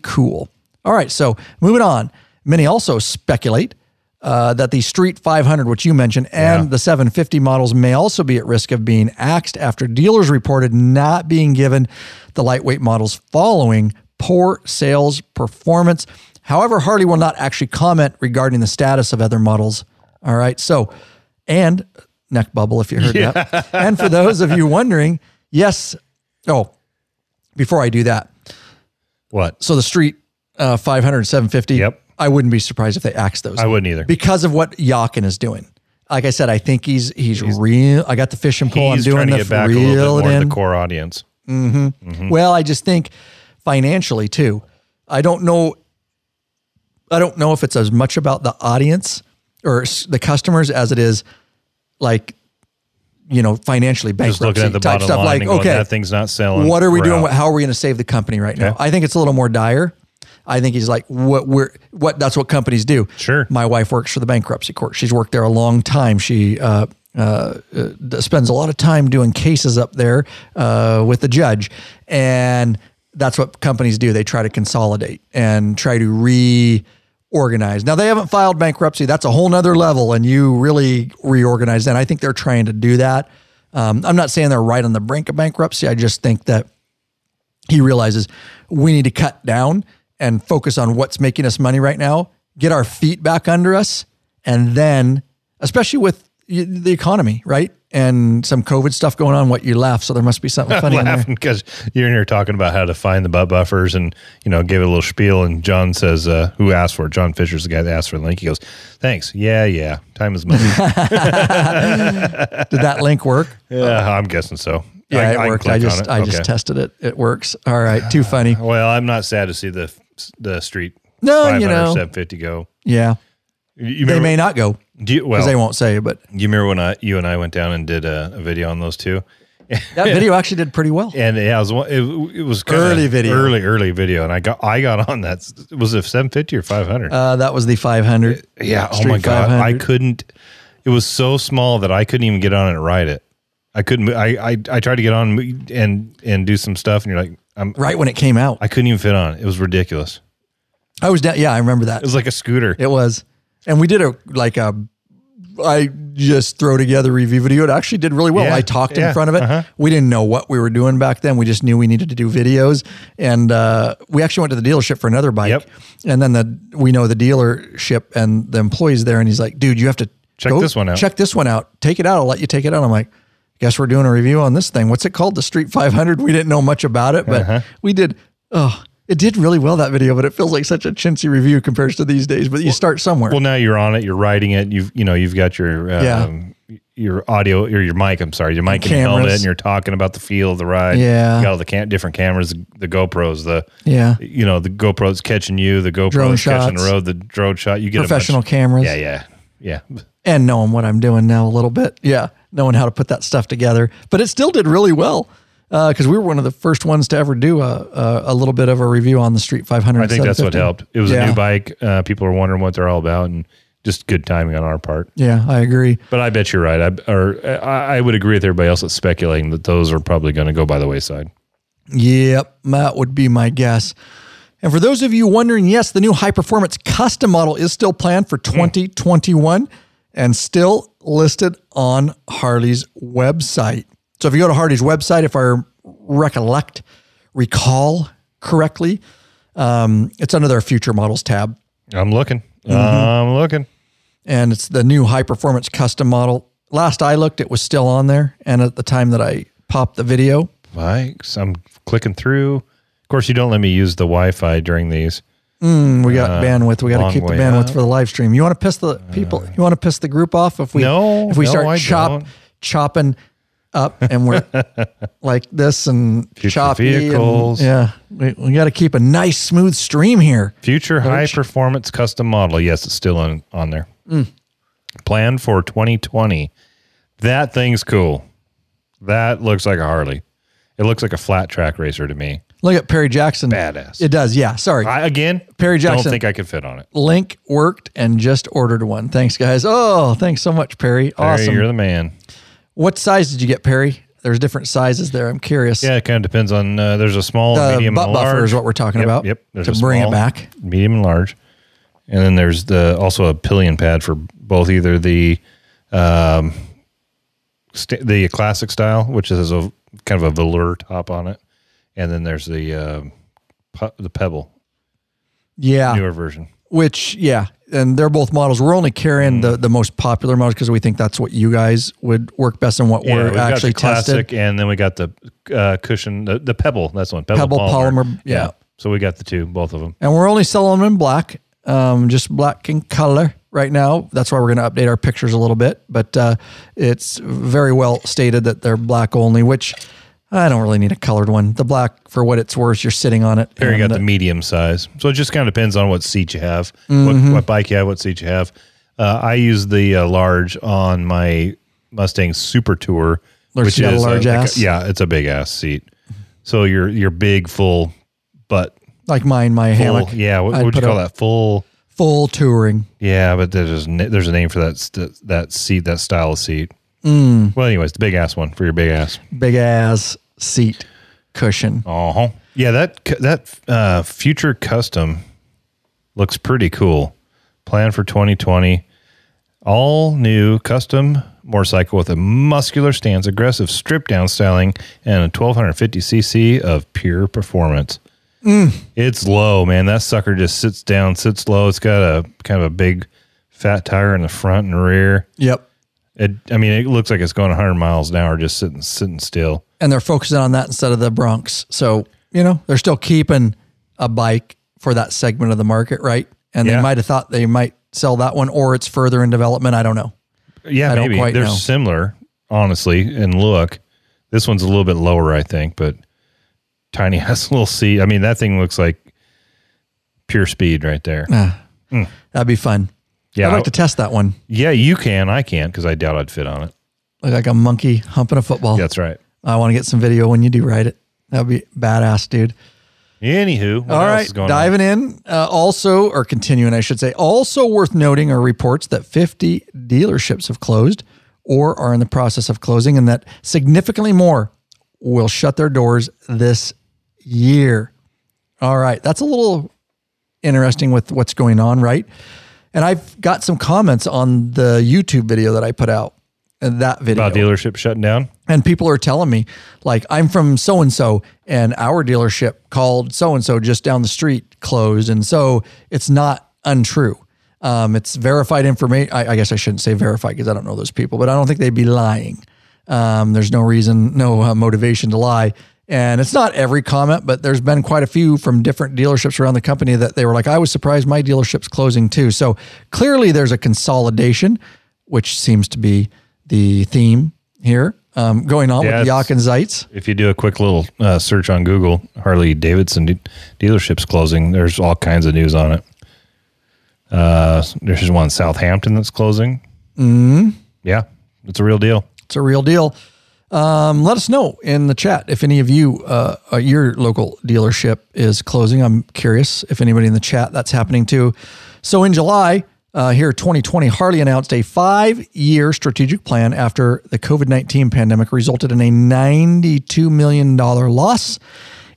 Speaker 1: cool. All right, so moving on. Many also speculate that the Street 500, which you mentioned, and the 750 models may also be at risk of being axed after dealers reported not being given the lightweight models following poor sales performance. However, Harley will not actually comment regarding the status of other models. All right, so, and neck bubble if you heard that. And for those of you wondering, yes, before I do that.
Speaker 2: What?
Speaker 1: So the Street 500, 750.
Speaker 2: Yep.
Speaker 1: I wouldn't be surprised if they axed those.
Speaker 2: I wouldn't either.
Speaker 1: Because of what Jochen is doing. like I said, I think he's real. I got the fishing pole. I'm doing
Speaker 2: trying to
Speaker 1: the
Speaker 2: get back a little bit more
Speaker 1: in.
Speaker 2: to the core audience.
Speaker 1: Well, I just think financially too. I don't know if it's as much about the audience or the customers as it is like, financially bankruptcy
Speaker 2: Just looking at the
Speaker 1: type
Speaker 2: bottom
Speaker 1: stuff.
Speaker 2: line
Speaker 1: Like,
Speaker 2: and going,
Speaker 1: okay,
Speaker 2: that thing's not selling.
Speaker 1: what are we doing?
Speaker 2: out.
Speaker 1: How are we going to save the company right now?
Speaker 2: Okay.
Speaker 1: I think it's a little more dire. I think he's like, that's what companies do.
Speaker 2: Sure.
Speaker 1: My wife works for the bankruptcy court. She's worked there a long time. She spends a lot of time doing cases up there with the judge. And that's what companies do. They try to consolidate and try to reorganize. Now, they haven't filed bankruptcy. That's a whole nother level. And you really reorganize that. I think they're trying to do that. I'm not saying they're right on the brink of bankruptcy. I just think that he realizes we need to cut down and focus on what's making us money right now, get our feet back under us, and then, especially with the economy, right? And some COVID stuff going on, you laugh, so there must be something funny
Speaker 2: I'm
Speaker 1: in there.
Speaker 2: laughing because you're in here talking about how to find the butt buffers and, give it a little spiel. And John says, who asked for it? John Fisher's the guy that asked for the link. He goes, thanks. Yeah. Time is money.
Speaker 1: Did that link work?
Speaker 2: Yeah, I'm guessing so.
Speaker 1: Yeah, it worked. I just
Speaker 2: Okay.
Speaker 1: tested it. It works. All right. Too funny.
Speaker 2: Well, I'm not sad to see the street.
Speaker 1: No,
Speaker 2: 500, 750 go.
Speaker 1: Yeah. They may not go. Because they won't say, but
Speaker 2: you remember when you and I went down and did a video on those two?
Speaker 1: That video actually did pretty well.
Speaker 2: And yeah, it was
Speaker 1: early video.
Speaker 2: Early video. And I got on that. Was it 750 or 500?
Speaker 1: That was the 500.
Speaker 2: Yeah.
Speaker 1: Street
Speaker 2: Oh my God.
Speaker 1: 500.
Speaker 2: I couldn't, it was so small that I couldn't even get on it and ride it. I couldn't, I tried to get on and do some stuff and you're like,
Speaker 1: right when it came out.
Speaker 2: I couldn't even fit on it. It was ridiculous.
Speaker 1: I was down. Yeah, I remember that.
Speaker 2: It was like a scooter.
Speaker 1: It was. And we did I just throw together a review video. It actually did really well.
Speaker 2: Yeah,
Speaker 1: I talked in front of it. We didn't know what we were doing back then. We just knew we needed to do videos. And we actually went to the dealership for another bike.
Speaker 2: Yep.
Speaker 1: And then we know the dealership and the employees there. And he's like, dude, you have to
Speaker 2: check this one out.
Speaker 1: Check this one out. Take it out. I'll let you take it out. I'm like, guess we're doing a review on this thing. What's it called? The Street 500. We didn't know much about it, but we did. It did really well, that video, but it feels like such a chintzy review compared to these days. But you start somewhere.
Speaker 2: Well, now you're on it. You're riding it. You've got your audio or your mic. I'm sorry, your mic and your helmet, and you're talking about the feel of the ride.
Speaker 1: Yeah,
Speaker 2: you got all the different cameras, the GoPros, the GoPro's catching you, the GoPro's catching the road, the drone shot. You get
Speaker 1: professional cameras.
Speaker 2: Yeah,
Speaker 1: and knowing what I'm doing now a little bit. Yeah, knowing how to put that stuff together. But it still did really well. Because we were one of the first ones to ever do a little bit of a review on the Street 500.
Speaker 2: I think that's what helped. It was a new bike. People are wondering what they're all about, and just good timing on our part.
Speaker 1: Yeah, I agree.
Speaker 2: But I bet you're right. I would agree with everybody else that's speculating that those are probably going to go by the wayside.
Speaker 1: Yep, that would be my guess. And for those of you wondering, yes, the new high-performance custom model is still planned for 2021 and still listed on Harley's website. So if you go to Harley's website, if I recall correctly, it's under their future models tab.
Speaker 2: I'm looking. I'm looking.
Speaker 1: And it's the new high performance custom model. Last I looked, it was still on there. And at the time that I popped the video.
Speaker 2: Bikes, I'm clicking through. Of course, you don't let me use the Wi-Fi during these.
Speaker 1: We got bandwidth. We got to keep the bandwidth for the live stream. You want to piss the people? You want to piss the group off if we start chopping up and we're like this and
Speaker 2: future
Speaker 1: choppy
Speaker 2: vehicles.
Speaker 1: And, we got to keep a nice smooth stream here.
Speaker 2: Future high performance custom model. Yes, it's still on there. Planned for 2020. That thing's cool. That looks like a Harley. It looks like a flat track racer to me.
Speaker 1: Look at Perry Jackson.
Speaker 2: Badass.
Speaker 1: It does. Yeah. Sorry.
Speaker 2: Perry Jackson. Don't think I could fit on it.
Speaker 1: Link worked and just ordered one. Thanks, guys. Oh, thanks so much, Perry. Awesome.
Speaker 2: Perry, you're the man.
Speaker 1: What size did you get, Perry? There's different sizes there. I'm curious.
Speaker 2: Yeah, it kind of depends on, there's a small, medium, and large.
Speaker 1: Butt buffer is what we're talking about.
Speaker 2: Yep. There's
Speaker 1: to bring it back.
Speaker 2: Medium and large. And then there's also a pillion pad for both either the classic style, which is a kind of a velour top on it. And then there's the Pebble.
Speaker 1: Yeah.
Speaker 2: Newer version.
Speaker 1: Which, and they're both models. We're only carrying the most popular models because we think that's what you guys would work best and what we're actually
Speaker 2: got the classic,
Speaker 1: tested.
Speaker 2: and then we got the cushion, the Pebble. That's one.
Speaker 1: Pebble polymer. Yeah.
Speaker 2: So we got the two, both of them.
Speaker 1: And we're only selling them in black, just black in color. right now. That's why we're going to update our pictures a little bit. But it's very well stated that they're black only, which I don't really need a colored one. The black, for what it's worth, you're sitting on it.
Speaker 2: Here you got the medium size. So it just kind of depends on what seat you have, what bike you have, what seat you have. I use the large on my Mustang Super Tour, which is a large ass. It's a big ass seat. So your big full butt,
Speaker 1: like mine, my hammock.
Speaker 2: Yeah, what would you call that?
Speaker 1: Full touring.
Speaker 2: Yeah, but there's a name for that seat, that style of seat. Well, anyways, the big ass one for your big ass.
Speaker 1: Big ass seat cushion.
Speaker 2: Yeah, that Future Custom looks pretty cool. Planned for 2020. All new custom motorcycle with a muscular stance, aggressive strip down styling, and a 1250cc of pure performance. It's low, man. That sucker just sits down, sits low. It's got a kind of a big fat tire in the front and rear.
Speaker 1: Yep.
Speaker 2: It looks like it's going 100 miles an hour just sitting still.
Speaker 1: And they're focusing on that instead of the Bronx. So, they're still keeping a bike for that segment of the market, right? And they might have thought they might sell that one, or it's further in development. I don't know.
Speaker 2: Yeah, maybe. They're similar, honestly, in look. This one's a little bit lower, I think, but tiny has a little seat. I mean, that thing looks like pure speed right there.
Speaker 1: That'd be fun.
Speaker 2: Yeah,
Speaker 1: I'd like to test that one.
Speaker 2: Yeah, you can. I can't because I doubt I'd fit on it.
Speaker 1: Look like a monkey humping a football.
Speaker 2: That's right.
Speaker 1: I want to get some video when you do ride it. That'd be badass, dude.
Speaker 2: Anywho, what else is going
Speaker 1: diving
Speaker 2: on?
Speaker 1: in, continuing, I should say. Also worth noting are reports that 50 dealerships have closed or are in the process of closing, and that significantly more will shut their doors this year. All right, that's a little interesting with what's going on, right? And I've got some comments on the YouTube video that I put out. That video
Speaker 2: about dealership shutting down,
Speaker 1: and people are telling me, like, I'm from so-and-so and our dealership called so-and-so just down the street closed. And so it's not untrue. It's verified information. I guess I shouldn't say verified because I don't know those people, but I don't think they'd be lying. There's no reason, no motivation to lie. And it's not every comment, but there's been quite a few from different dealerships around the company that they were like, I was surprised my dealership's closing too. So clearly there's a consolidation, which seems to be the theme here going on with Jochen Zeitz. If
Speaker 2: you do a quick little search on Google, Harley-Davidson dealerships closing, there's all kinds of news on it. There's one in Southampton that's closing. Yeah, it's a real deal.
Speaker 1: It's a real deal. Let us know in the chat if any of you, your local dealership is closing. I'm curious if anybody in the chat that's happening too. So in July, here 2020, Harley announced a 5-year strategic plan after the COVID-19 pandemic resulted in a $92 million loss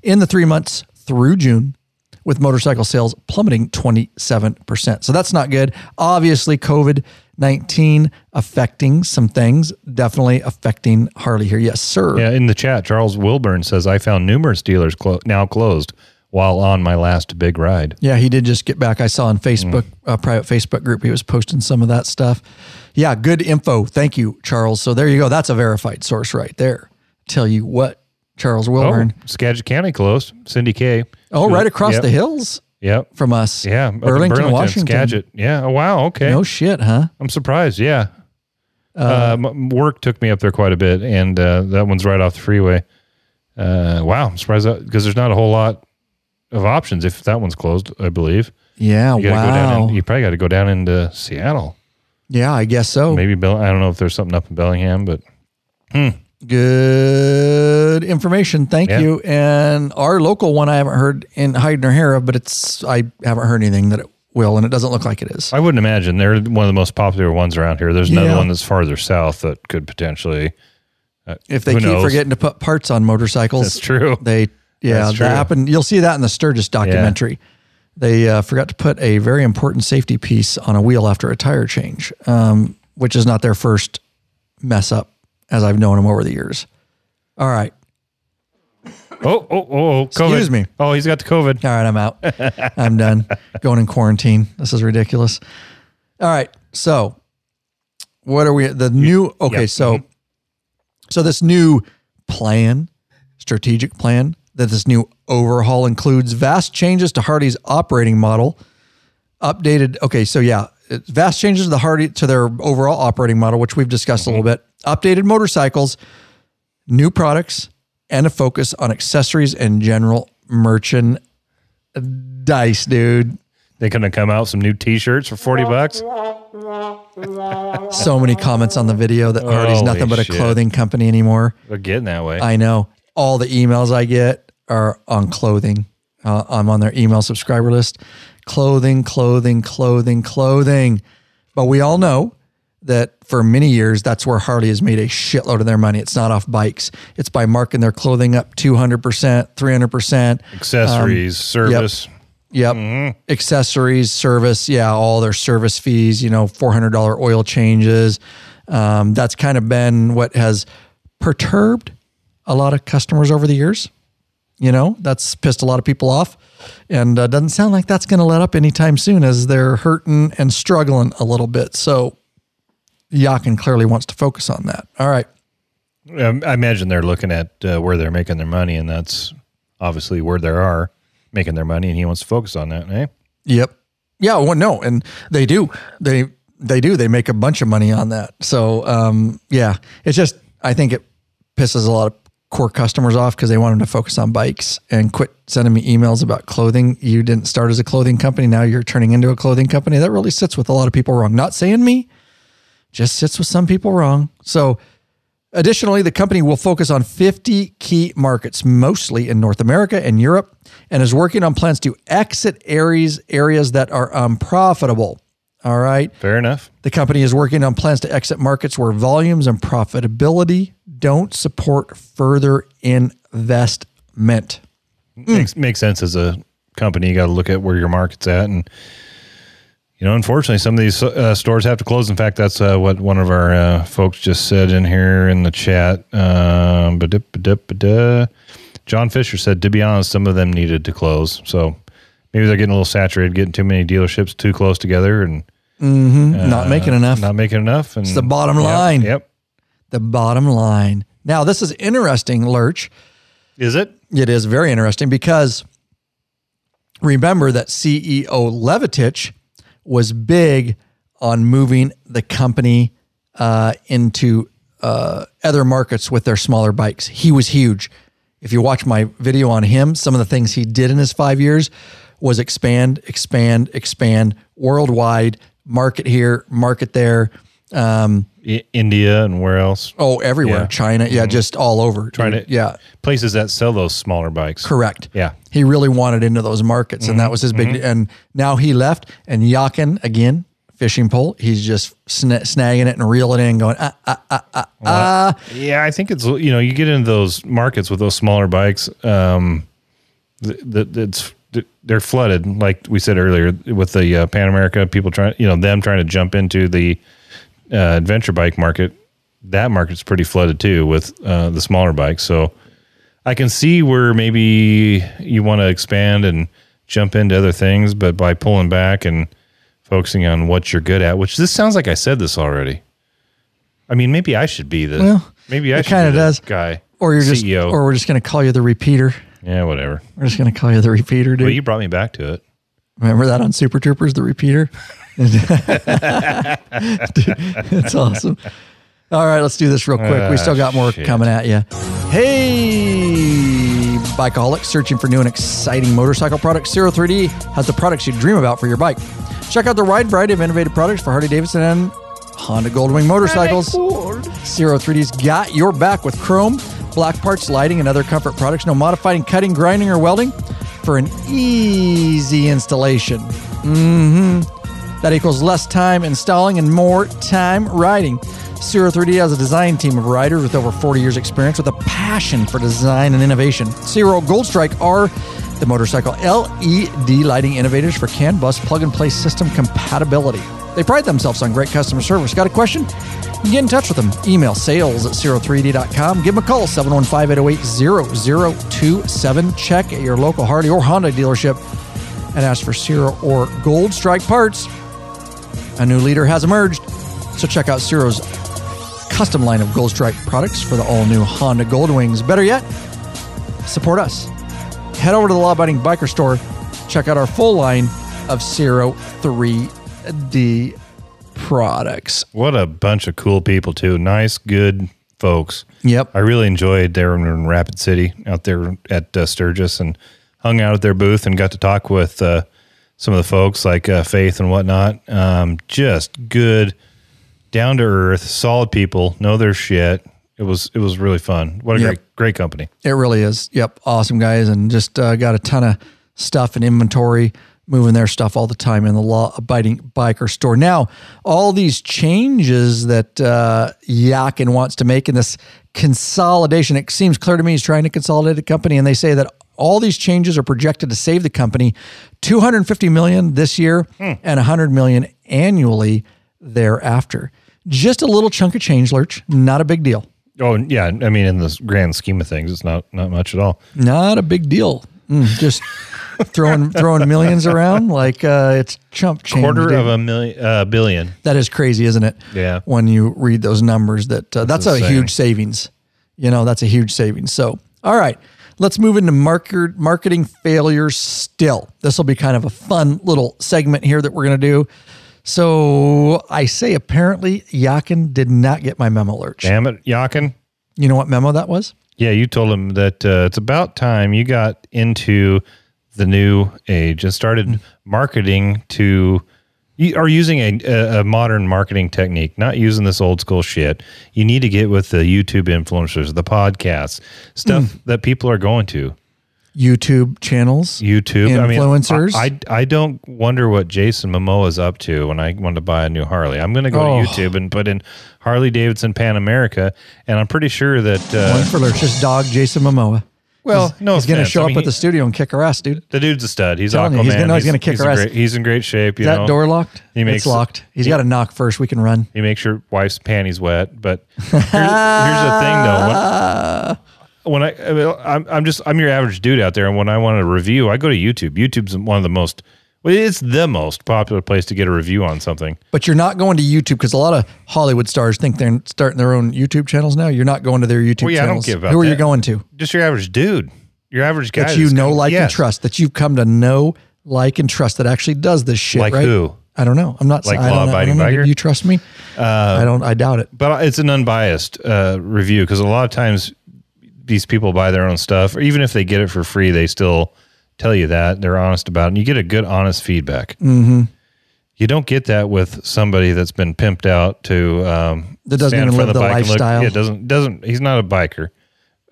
Speaker 1: in the 3 months through June, with motorcycle sales plummeting 27%. So that's not good. Obviously, COVID-19 affecting some things, definitely affecting Harley here. Yes, sir.
Speaker 2: Yeah, in the chat, Charles Wilburn says, I found numerous dealers now closed while on my last big ride.
Speaker 1: Yeah, he did just get back. I saw on Facebook, a private Facebook group, he was posting some of that stuff. Yeah, good info. Thank you, Charles. So there you go. That's a verified source right there. Tell you what, Charles Wilburn.
Speaker 2: Skagit County closed. Cindy K.
Speaker 1: Right across the hills from us.
Speaker 2: Yeah.
Speaker 1: Burlington, Washington.
Speaker 2: Skagit. Yeah. Oh, wow. Okay.
Speaker 1: No shit, huh?
Speaker 2: I'm surprised. Yeah. Work took me up there quite a bit, and that one's right off the freeway. Wow. I'm surprised because there's not a whole lot of options if that one's closed, I believe.
Speaker 1: Yeah, wow.
Speaker 2: You probably got to go down into Seattle.
Speaker 1: Yeah, I guess so.
Speaker 2: Maybe I don't know if there's something up in Bellingham, but
Speaker 1: good information. Thank you. And our local one, I haven't heard in Hyde or Hara, but I haven't heard anything that it will, and it doesn't look like it is.
Speaker 2: I wouldn't imagine. They're one of the most popular ones around here. There's another one that's farther south that could potentially.
Speaker 1: If they keep forgetting to put parts on motorcycles,
Speaker 2: that's true.
Speaker 1: That happened. You'll see that in the Sturgis documentary. Yeah. They forgot to put a very important safety piece on a wheel after a tire change, which is not their first mess up, as I've known them over the years. All right.
Speaker 2: Oh, COVID.
Speaker 1: Excuse me.
Speaker 2: Oh, he's got the COVID.
Speaker 1: All right, I'm out. I'm done. Going in quarantine. This is ridiculous. All right. So what are we, so this new plan, strategic plan, that this new overhaul includes vast changes to Harley's operating model, updated. Okay. So vast changes to the Harley to their overall operating model, which we've discussed a little bit. Updated motorcycles, new products, and a focus on accessories and general merchandise, dude.
Speaker 2: They couldn't come out with some new T-shirts for $40.
Speaker 1: So many comments on the video that Harley's nothing but a clothing company anymore.
Speaker 2: They're getting that way.
Speaker 1: I know. All the emails I get are on clothing. I'm on their email subscriber list. Clothing. But we all know that for many years, that's where Harley has made a shitload of their money. It's not off bikes. It's by marking their clothing up 200%, 300%.
Speaker 2: Accessories, service.
Speaker 1: Yep. Mm-hmm. Accessories, service. Yeah. All their service fees, $400 oil changes. That's kind of been what has perturbed a lot of customers over the years. That's pissed a lot of people off, and doesn't sound like that's going to let up anytime soon as they're hurting and struggling a little bit. So Jochen clearly wants to focus on that. All right.
Speaker 2: I imagine they're looking at where they're making their money, and that's obviously where they are making their money, and he wants to focus on that, eh?
Speaker 1: Yep. Yeah, well, no, and they do. They do. They make a bunch of money on that. So, yeah, it's just, I think it pisses a lot of core customers off because they want them to focus on bikes and quit sending me emails about clothing. You didn't start as a clothing company. Now you're turning into a clothing company. That really sits with a lot of people wrong. Not saying me, just sits with some people wrong. So additionally, the company will focus on 50 key markets, mostly in North America and Europe, and is working on plans to exit areas that are unprofitable. All right.
Speaker 2: Fair enough.
Speaker 1: The company is working on plans to exit markets where volumes and profitability don't support further investment.
Speaker 2: Makes sense as a company. You got to look at where your market's at. And, unfortunately, some of these stores have to close. In fact, that's what one of our folks just said in here in the chat. John Fisher said, to be honest, some of them needed to close. So maybe they're getting a little saturated, getting too many dealerships too close together and
Speaker 1: not making enough.
Speaker 2: Not making enough. And
Speaker 1: it's the bottom line.
Speaker 2: Yep.
Speaker 1: The bottom line. Now, this is interesting, Lurch.
Speaker 2: Is it?
Speaker 1: It is very interesting because remember that CEO Levitich was big on moving the company into other markets with their smaller bikes. He was huge. If you watch my video on him, some of the things he did in his 5 years was expand worldwide, market here, market there.
Speaker 2: India and where else?
Speaker 1: Oh, everywhere. Yeah. China. Yeah, just all over.
Speaker 2: Places that sell those smaller bikes.
Speaker 1: Correct.
Speaker 2: Yeah.
Speaker 1: He really wanted into those markets, and that was his big, and now he left, and Jochen, again, fishing pole, he's just snagging it and reeling it in going,
Speaker 2: Yeah, I think it's, you get into those markets with those smaller bikes, they're flooded, like we said earlier, with the Pan America, people trying to jump into the adventure bike market. That market's pretty flooded too with the smaller bikes. So I can see where maybe you want to expand and jump into other things, but by pulling back and focusing on what you're good at, which this sounds like I said this already. I mean, maybe I should be maybe I should be the guy.
Speaker 1: Or you're
Speaker 2: CEO.
Speaker 1: Or we're just going to call you the repeater.
Speaker 2: Yeah, whatever.
Speaker 1: We're just going to call you the repeater, dude.
Speaker 2: Well, you brought me back to it.
Speaker 1: Remember that on Super Troopers, the repeater? Dude, it's awesome. All right, let's do this real quick. We still got more coming at you. Hey, bikeaholics searching for new and exciting motorcycle products. 03D has the products you dream about for your bike. Check out the wide variety of innovative products for Harley-Davidson and Honda Goldwing motorcycles. 03D's got your back with chrome, black parts, lighting, and other comfort products. No modifying, cutting, grinding, or welding for an easy installation. That equals less time installing and more time riding. 03D has a design team of riders with over 40 years experience with a passion for design and innovation. Zero Gold Strike are the motorcycle LED lighting innovators for CAN bus plug-and-play system compatibility. They pride themselves on great customer service. Got a question? Get in touch with them. Email sales@03d.com. Give them a call, 715-808-0027. Check at your local Harley or Honda dealership and ask for Zero or Gold Strike parts. A new leader has emerged, so check out Zero's custom line of Gold Strike products for the all-new Honda Goldwings. Better yet, support us. Head over to the Law Abiding Biker store. Check out our full line of Zero 3D products.
Speaker 2: What a bunch of cool people, too. Nice, good folks.
Speaker 1: Yep.
Speaker 2: I really enjoyed there in Rapid City out there at Sturgis and hung out at their booth and got to talk with some of the folks like Faith and whatnot. Just good, down to earth, solid people, know their shit. It was really fun. What a great company.
Speaker 1: It really is. Yep. Awesome guys. And just got a ton of stuff and inventory, moving their stuff all the time in the law-abiding biker store. Now, all these changes that Jochen wants to make in this consolidation, it seems clear to me he's trying to consolidate a company, and they say that all these changes are projected to save the company $250 million this year and $100 million annually thereafter. Just a little chunk of change, Lurch. Not a big deal.
Speaker 2: Oh, yeah. I mean, in the grand scheme of things, it's not much at all.
Speaker 1: Not a big deal. Just throwing millions around like it's chump change.
Speaker 2: $250 million.
Speaker 1: That is crazy, isn't it?
Speaker 2: Yeah.
Speaker 1: When you read those numbers, that's a huge savings. That's a huge savings. So, all right, let's move into marketing failures still. This will be kind of a fun little segment here that we're going to do. So I say apparently Jochen did not get my memo, Lurch.
Speaker 2: Damn it, Jochen.
Speaker 1: You know what memo that was?
Speaker 2: Yeah, you told him that it's about time you got into the new age and started marketing or using a modern marketing technique, not using this old school shit. You need to get with the YouTube influencers, the podcasts, stuff that people are going to.
Speaker 1: YouTube channels, influencers.
Speaker 2: I don't wonder what Jason Momoa is up to when I want to buy a new Harley. I'm going to go to YouTube and put in Harley-Davidson Pan America, and I'm pretty sure that
Speaker 1: one for Lurch's dog, Jason Momoa.
Speaker 2: Well,
Speaker 1: he's going to show up at the studio and kick our ass, dude.
Speaker 2: The dude's a stud. He's Aquaman.
Speaker 1: He's going to kick our ass.
Speaker 2: He's in great shape.
Speaker 1: Is that door locked?
Speaker 2: It's
Speaker 1: locked. He's got to knock first. We can run.
Speaker 2: He makes your wife's panties wet. But here's the thing, though. When I'm your average dude out there, and when I want a review, I go to YouTube. YouTube's one of the most, it's the most popular place to get a review on something.
Speaker 1: But you're not going to YouTube because a lot of Hollywood stars think they're starting their own YouTube channels now. You're not going to their YouTube channels.
Speaker 2: I don't give about
Speaker 1: Who are you going to?
Speaker 2: Just your average dude. Your average guy.
Speaker 1: That you know, like, and trust. That you've come to know, like, and trust that actually does this shit,
Speaker 2: like
Speaker 1: right?
Speaker 2: Who?
Speaker 1: I don't know. I'm not
Speaker 2: like law-abiding biker.
Speaker 1: Do you trust me? I doubt it.
Speaker 2: But it's an unbiased review because a lot of times these people buy their own stuff, or even if they get it for free, they still tell you that they're honest about it, and you get a good, honest feedback.
Speaker 1: Mm-hmm.
Speaker 2: You don't get that with somebody that's been pimped out to
Speaker 1: that doesn't even live the lifestyle.
Speaker 2: Doesn't. He's not a biker.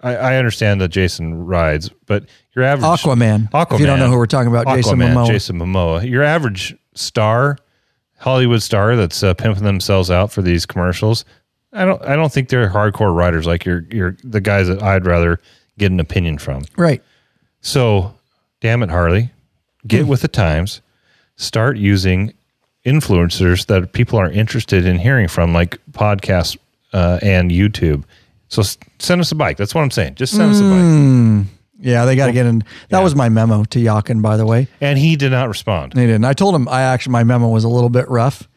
Speaker 2: I understand that Jason rides, but your average
Speaker 1: Aquaman. If you don't know who we're talking about, Jason
Speaker 2: Momoa. Your average star, Hollywood star that's pimping themselves out for these commercials. I don't think they're hardcore riders like you're the guys that I'd rather get an opinion from.
Speaker 1: Right.
Speaker 2: So, damn it, Harley, get with the times. Start using influencers that people are interested in hearing from, like podcasts and YouTube. So send us a bike. That's what I'm saying. Just send us a bike.
Speaker 1: Yeah, they got to get in. That was my memo to Jochen, by the way.
Speaker 2: And he did not respond.
Speaker 1: He didn't. I told him my memo was a little bit rough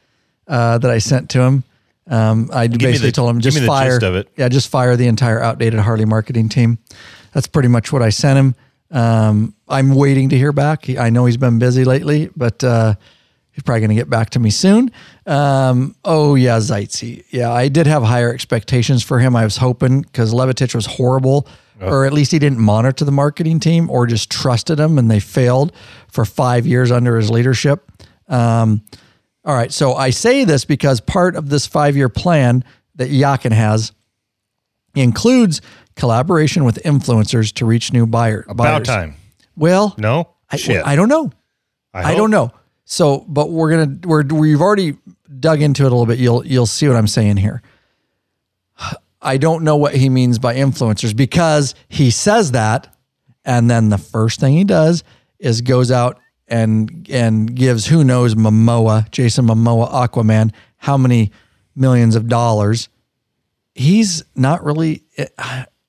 Speaker 1: that I sent to him. I basically told him just fire.
Speaker 2: Gist of it.
Speaker 1: Yeah, just fire the entire outdated Harley marketing team. That's pretty much what I sent him. I'm waiting to hear back. I know he's been busy lately, but he's probably going to get back to me soon. Zeitz. Yeah, I did have higher expectations for him. I was hoping because Levitich was horrible, or at least he didn't monitor the marketing team or just trusted him, and they failed for 5 years under his leadership. All right, so I say this because part of this 5-year plan that Jochen has includes collaboration with influencers to reach new buyers.
Speaker 2: About time.
Speaker 1: Well,
Speaker 2: no,
Speaker 1: I don't know. I don't know. So, but we've already dug into it a little bit. You'll see what I'm saying here. I don't know what he means by influencers because he says that, and then the first thing he does is goes out and gives Jason Momoa, Aquaman, how many millions of dollars. He's not really.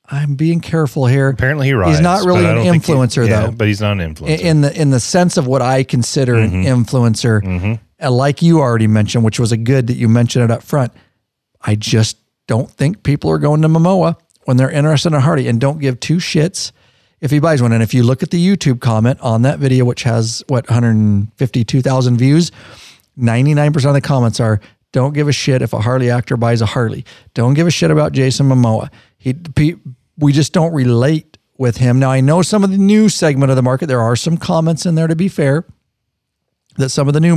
Speaker 1: I'm being careful here.
Speaker 2: Apparently he rides.
Speaker 1: He's not really an influencer, though.
Speaker 2: But he's not an influencer.
Speaker 1: In the sense of what I consider an influencer, like you already mentioned, which was a good that you mentioned it up front. I just don't think people are going to Momoa when they're interested in a Harley, and don't give two shits if he buys one. And if you look at the YouTube comment on that video, which has 152,000 views, 99% of the comments are, Don't give a shit if a Harley actor buys a Harley. Don't give a shit about Jason Momoa. We just don't relate with him. Now, I know some of the new segment of the market, there are some comments in there, to be fair, that some of the new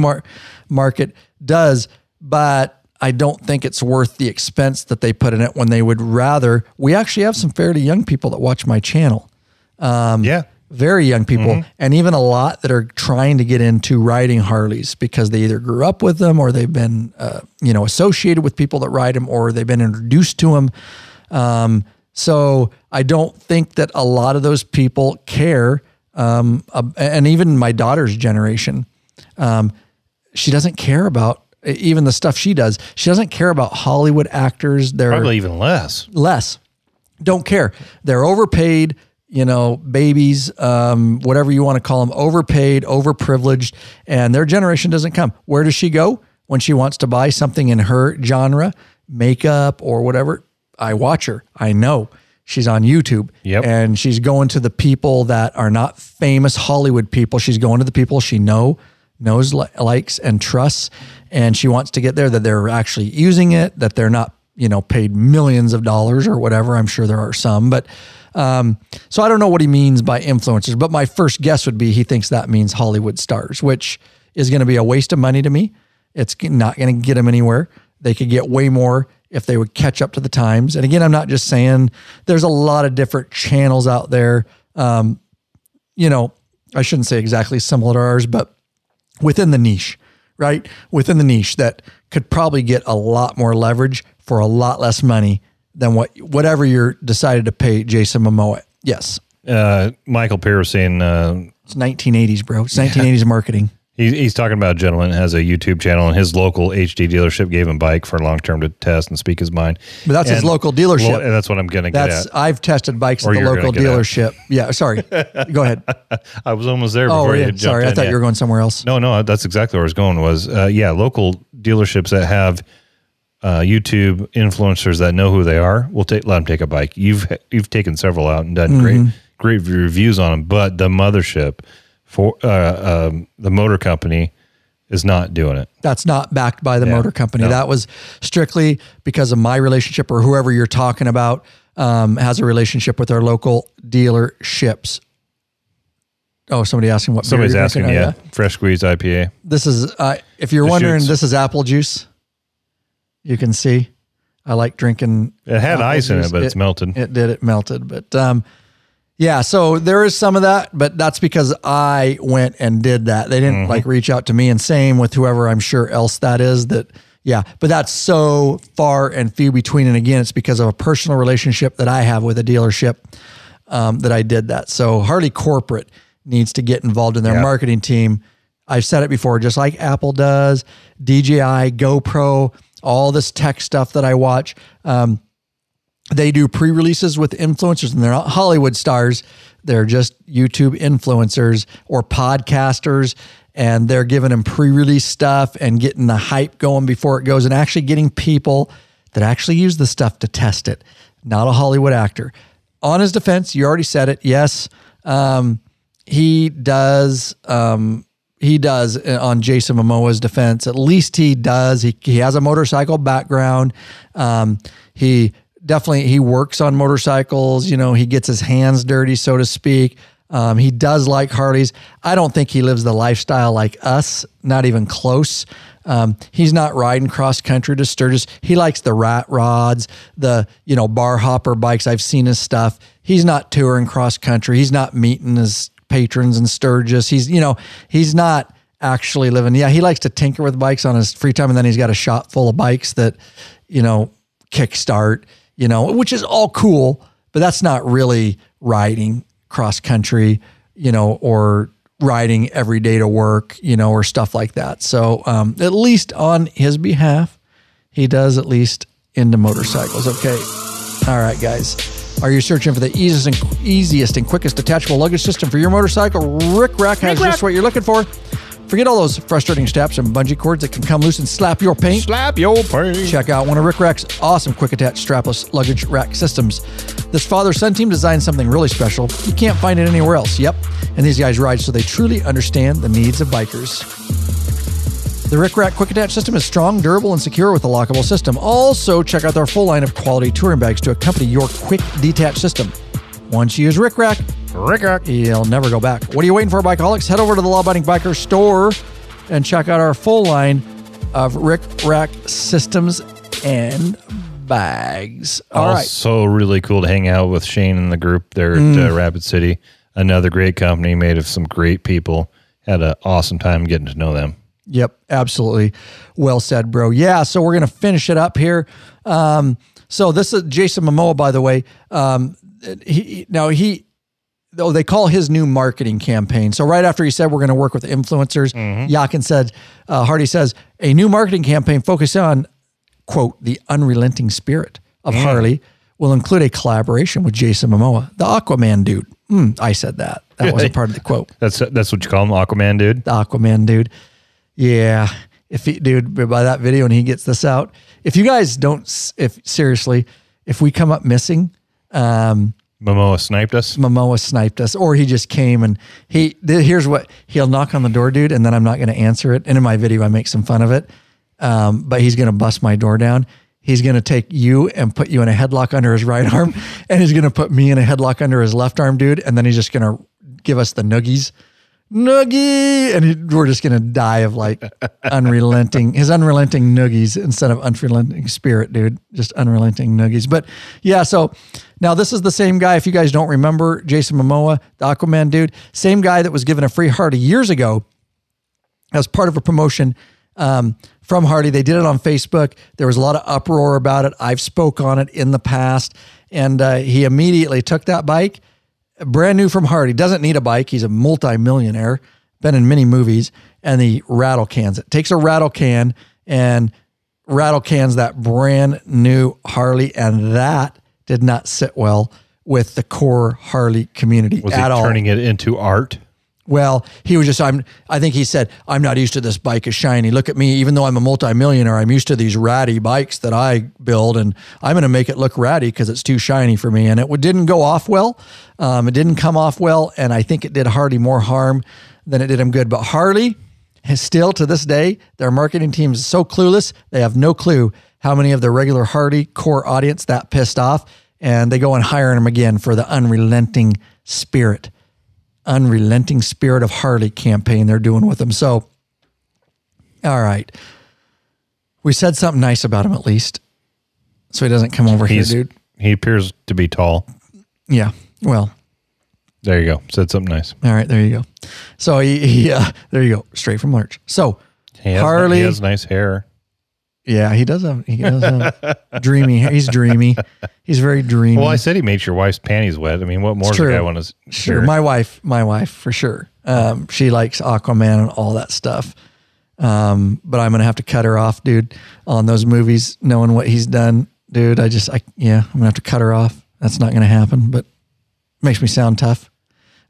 Speaker 1: market does, but I don't think it's worth the expense that they put in it when they would rather. We actually have some fairly young people that watch my channel. Very young people, and even a lot that are trying to get into riding Harleys because they either grew up with them or they've been, associated with people that ride them, or they've been introduced to them. So I don't think that a lot of those people care. And even my daughter's generation, she doesn't care about even the stuff she does. She doesn't care about Hollywood actors. They're
Speaker 2: probably even less.
Speaker 1: Don't care. They're overpaid. Babies, whatever you want to call them, overpaid, overprivileged, and their generation doesn't come. Where does she go when she wants to buy something in her genre, makeup or whatever? I watch her. I know she's on YouTube, and she's going to the people that are not famous Hollywood people. She's going to the people she knows, likes, and trusts, and she wants to get there, that they're actually using it, that they're not, paid millions of dollars or whatever. I'm sure there are some, but so I don't know what he means by influencers, but my first guess would be he thinks that means Hollywood stars, which is going to be a waste of money to me. It's not going to get them anywhere. They could get way more if they would catch up to the times. And again, I'm not just saying, there's a lot of different channels out there. I shouldn't say exactly similar to ours, but within the niche, right? Within the niche that could probably get a lot more leverage for a lot less money than whatever you're decided to pay Jason Momoa. Yes.
Speaker 2: Michael Peer was saying...
Speaker 1: it's 1980s, bro. It's 1980s marketing.
Speaker 2: He's talking about a gentleman that has a YouTube channel, and his local HD dealership gave him a bike for long-term to test and speak his mind.
Speaker 1: But that's his local dealership.
Speaker 2: Well, that's what I'm going to get at.
Speaker 1: I've tested bikes at the local dealership. Yeah, sorry. Go ahead.
Speaker 2: I was almost there before you jumped in.
Speaker 1: Sorry, I thought you were going somewhere else.
Speaker 2: No, that's exactly where I was going was, local dealerships that have YouTube influencers that know who they are, let them take a bike. You've taken several out and done great reviews on them, but the mothership for the motor company is not doing it.
Speaker 1: That's not backed by the motor company. No. That was strictly because of my relationship, or whoever you're talking about has a relationship with our local dealerships. Oh, somebody asking what
Speaker 2: somebody's asking. Yeah, fresh squeezed IPA.
Speaker 1: This is if you're wondering, this is apple juice. You can see, I like drinking.
Speaker 2: It had ice in it, but it's melted.
Speaker 1: It melted. But so there is some of that, but that's because I went and did that. They didn't reach out to me, and same with whoever I'm sure else that is. But that's so far and few between. And again, it's because of a personal relationship that I have with a dealership that I did that. So Harley corporate needs to get involved in their marketing team. I've said it before, just like Apple does, DJI, GoPro, all this tech stuff that I watch. They do pre-releases with influencers, and they're not Hollywood stars. They're just YouTube influencers or podcasters, and they're giving them pre-release stuff and getting the hype going before it goes, and actually getting people that actually use the stuff to test it. Not a Hollywood actor. On his defense, you already said it. Yes, he does. He does on Jason Momoa's defense. At least he does. He has a motorcycle background. He works on motorcycles. He gets his hands dirty, so to speak. He does like Harleys. I don't think he lives the lifestyle like us, not even close. He's not riding cross country to Sturgis. He likes the rat rods, the, bar hopper bikes. I've seen his stuff. He's not touring cross country. He's not meeting his patrons in Sturgis. He's not actually living. Yeah, he likes to tinker with bikes on his free time, and then he's got a shop full of bikes that, kickstart, which is all cool, but that's not really riding cross country, or riding every day to work, or stuff like that. So at least on his behalf, he does at least into motorcycles. Okay. All right, guys. Are you searching for the easiest and quickest detachable luggage system for your motorcycle? Rick Rack has just what you're looking for. Forget all those frustrating straps and bungee cords that can come loose and slap your paint. Check out one of Rick Rack's awesome quick attach strapless luggage rack systems. This father-son team designed something really special. You can't find it anywhere else. Yep. And these guys ride so they truly understand the needs of bikers. The Rick Rack Quick Attach system is strong, durable, and secure with a lockable system. Also, check out their full line of quality touring bags to accompany your quick detach system. Once you use Rick Rack, you'll never go back. What are you waiting for, Bikeaholics? Head over to the Law Abiding Biker store and check out our full line of Rick Rack systems and bags. All right.
Speaker 2: So really cool to hang out with Shane and the group there at Rapid City. Another great company made of some great people. Had an awesome time getting to know them.
Speaker 1: Yep, absolutely. Well said, bro. Yeah, so we're going to finish it up here. So this is Jason Momoa, by the way. They call his new marketing campaign. So right after he said we're going to work with influencers, Jochen said, Hardy says, a new marketing campaign focused on, quote, the unrelenting spirit of Harley will include a collaboration with Jason Momoa, the Aquaman dude. I said that. That wasn't part of the quote.
Speaker 2: That's what you call him, Aquaman dude?
Speaker 1: The Aquaman dude. Yeah. Dude, by that video and he gets this out, if you guys don't, seriously, if we come up missing,
Speaker 2: Momoa sniped us,
Speaker 1: or he just came and here's what he'll knock on the door, dude, and then I'm not going to answer it. And in my video, I make some fun of it. But he's going to bust my door down. He's going to take you and put you in a headlock under his right arm, and he's going to put me in a headlock under his left arm, dude. And then he's just going to give us the noogies. Noogie! And we're just going to die of like his unrelenting noogies instead of unrelenting spirit, dude. Just unrelenting noogies. But yeah, so now this is the same guy. If you guys don't remember, Jason Momoa, the Aquaman dude, same guy that was given a free Hardy years ago as part of a promotion from Hardy. They did it on Facebook. There was a lot of uproar about it. I've spoke on it in the past. And he immediately took that bike, brand new from Hardy, doesn't need a bike. He's a multi-millionaire, been in many movies, and he rattle cans it. Takes a rattle can and rattle cans that brand new Harley, and that did not sit well with the core Harley community at all.
Speaker 2: Was he turning it into art?
Speaker 1: Well, he was just, I think he said, I'm not used to this bike is shiny. Look at me, even though I'm a multimillionaire, I'm used to these ratty bikes that I build, and I'm going to make it look ratty because it's too shiny for me. And it didn't go off well. It didn't come off well, and I think it did Hardy more harm than it did him good. But Harley has still, to this day, their marketing team is so clueless, they have no clue how many of their regular Hardy core audience that pissed off, and they go and hire him again for the unrelenting spirit of Harley campaign they're doing with him. So, all right. We said something nice about him at least, so he doesn't come over here, dude.
Speaker 2: He appears to be tall.
Speaker 1: Yeah, well.
Speaker 2: There you go. Said something nice.
Speaker 1: All right, there you go. So, there you go. Straight from Lurch. So, Harley.
Speaker 2: He has nice hair.
Speaker 1: Yeah, he does have dreamy hair. He's dreamy. He's very dreamy.
Speaker 2: Well, I said he made your wife's panties wet. I mean, what more does the guy want to
Speaker 1: Sure. My wife, for sure. She likes Aquaman and all that stuff. But I'm going to have to cut her off, dude, on those movies, knowing what he's done. Dude, I'm going to have to cut her off. That's not going to happen, but it makes me sound tough.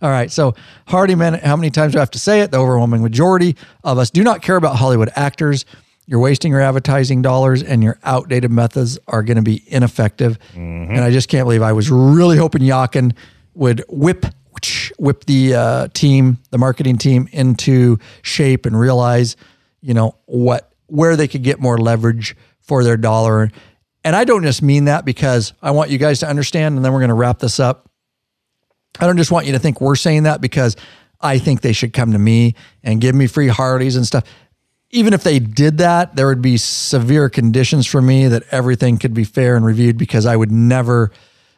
Speaker 1: All right, so Hardy men, how many times do I have to say it? The overwhelming majority of us do not care about Hollywood actors. You're wasting your advertising dollars, and your outdated methods are going to be ineffective. And I just can't believe I was really hoping Jochen would whip the team, the marketing team, into shape and realize, where they could get more leverage for their dollar. And I don't just mean that because I want you guys to understand, and then we're going to wrap this up. I don't just want you to think we're saying that because I think they should come to me and give me free Harleys and stuff. Even if they did that, there would be severe conditions for me that everything could be fair and reviewed, because I would never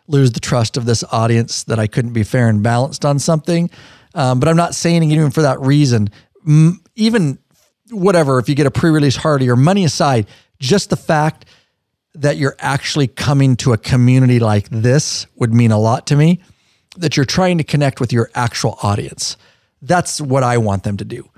Speaker 1: lose the trust of this audience that I couldn't be fair and balanced on something. But I'm not saying it even for that reason. Even whatever, if you get a pre-release Harley or money aside, just the fact that you're actually coming to a community like this would mean a lot to me, that you're trying to connect with your actual audience. That's what I want them to do.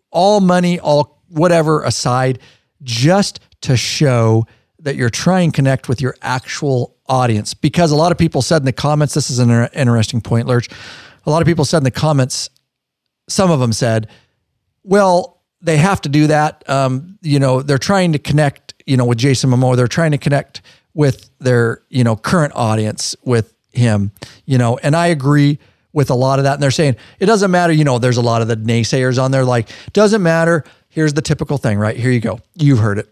Speaker 1: All money, all whatever aside, just to show that you're trying to connect with your actual audience. Because a lot of people said in the comments, this is an interesting point, Lurch. A lot of people said in the comments, some of them said, well, they have to do that. They're trying to connect, with Jason Momoa. They're trying to connect with their, current audience with him, and I agree with a lot of that. And they're saying, it doesn't matter, there's a lot of the naysayers on there, like, doesn't matter. here's the typical thing, right? Here you go. You've heard it.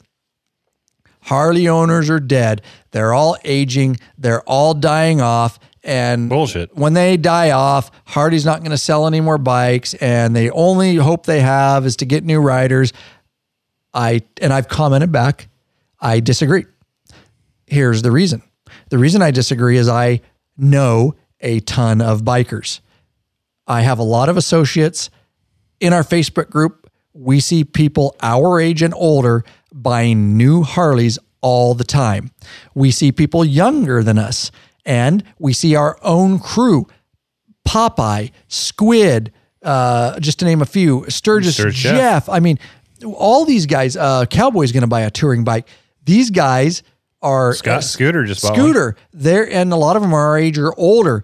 Speaker 1: Harley owners are dead. They're all aging. They're all dying off. And
Speaker 2: bullshit.
Speaker 1: When they die off, Harley's not going to sell any more bikes, and the only hope they have is to get new riders. I've commented back, I disagree. Here's the reason. The reason I disagree is I know a ton of bikers. I have a lot of associates in our Facebook group. We see people our age and older buying new Harleys all the time. We see people younger than us, and we see our own crew, Popeye, Squid, just to name a few, Sturgis, Jeff. I mean, all these guys, Cowboy's going to buy a touring bike. These guys are
Speaker 2: Scooter just bought
Speaker 1: Scooter. There, and a lot of them are our age or older.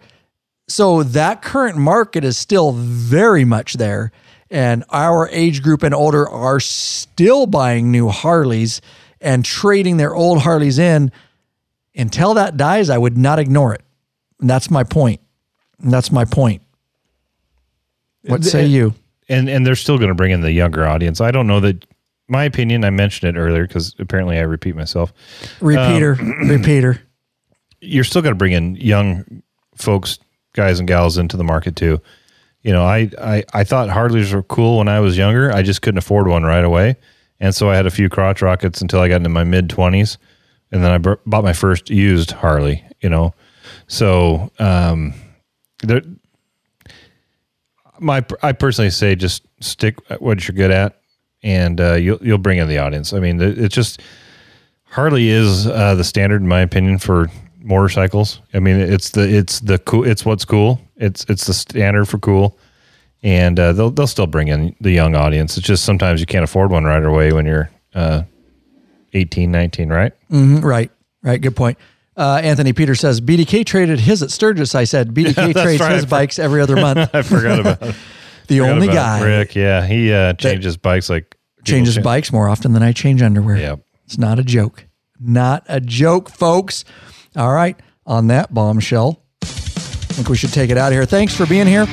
Speaker 1: So that current market is still very much there. And our age group and older are still buying new Harleys and trading their old Harleys in. Until that dies, I would not ignore it. And that's my point. What say you?
Speaker 2: And they're still going to bring in the younger audience. I don't know that, my opinion, I mentioned it earlier because apparently I repeat myself.
Speaker 1: Repeater.
Speaker 2: You're still going to bring in young folks, guys and gals into the market too. You know, I thought Harleys were cool when I was younger. I just couldn't afford one right away. And so I had a few crotch rockets until I got into my mid-20s. And then I bought my first used Harley, you know. So I personally say just stick at what you're good at, and you'll bring in the audience. I mean, it's just Harley is the standard, in my opinion, for motorcycles. I mean, it's what's cool. It's the standard for cool, and they'll still bring in the young audience. It's just sometimes you can't afford one right away when you're 18, 19, right?
Speaker 1: Mm-hmm, right. Good point. Anthony Peter says, BDK traded his at Sturgis. I said, BDK trades his bikes every other month.
Speaker 2: I forgot about it.
Speaker 1: The only guy.
Speaker 2: Rick, yeah. He changes bikes
Speaker 1: changes bikes more often than I change underwear.
Speaker 2: Yep.
Speaker 1: It's not a joke. Not a joke, folks. All right. On that bombshell, I think we should take it out of here. Thanks for being here.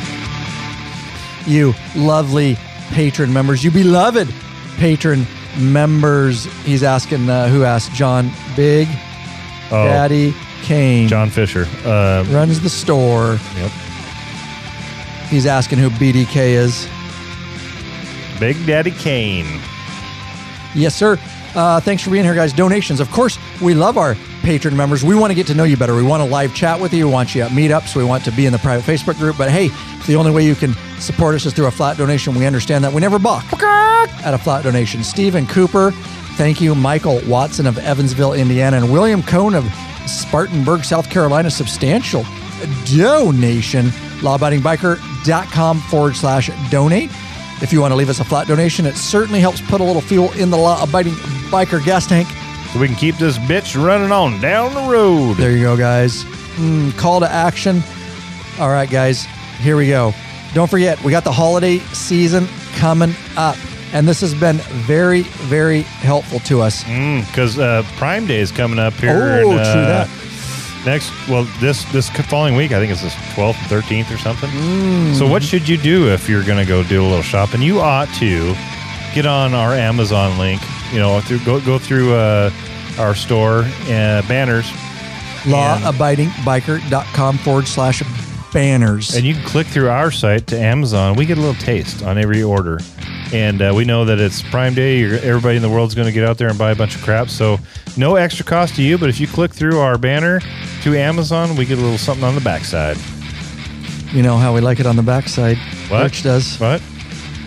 Speaker 1: You lovely patron members, you beloved patron members. He's asking, who asked? John Big Daddy Kane.
Speaker 2: John Fisher.
Speaker 1: Runs the store.
Speaker 2: Yep.
Speaker 1: He's asking who BDK is.
Speaker 2: Big Daddy Kane.
Speaker 1: Yes, sir. Thanks for being here, guys. Donations. Of course, we love our patron members. We want to get to know you better. We want to live chat with you. We want you at meetups. We want to be in the private Facebook group. But hey, the only way you can support us is through a flat donation. We understand that. We never balk at a flat donation. Stephen Cooper, thank you. Michael Watson of Evansville, Indiana, and William Cohn of Spartanburg, South Carolina. Substantial donation. lawabidingbiker.com/donate. If you want to leave us a flat donation, it certainly helps put a little fuel in the law-abiding biker gas tank.
Speaker 2: So we can keep this bitch running on down the road.
Speaker 1: There you go, guys. Call to action. All right, guys, here we go. Don't forget, we got the holiday season coming up. And this has been very, very helpful to us.
Speaker 2: Because Prime Day is coming up here.
Speaker 1: Oh, true that.
Speaker 2: This following week, I think it's the 12th, 13th or something. So what should you do if you're going to go do a little shopping? You ought to get on our Amazon link. You know, go through our store banners.
Speaker 1: lawabidingbiker.com/banners.
Speaker 2: And you can click through our site to Amazon. We get a little taste on every order. And we know that it's Prime Day. Everybody in the world's going to get out there and buy a bunch of crap. So no extra cost to you. But if you click through our banner to Amazon, we get a little something on the backside.
Speaker 1: You know how we like it on the backside.
Speaker 2: What?
Speaker 1: Rich does.
Speaker 2: What?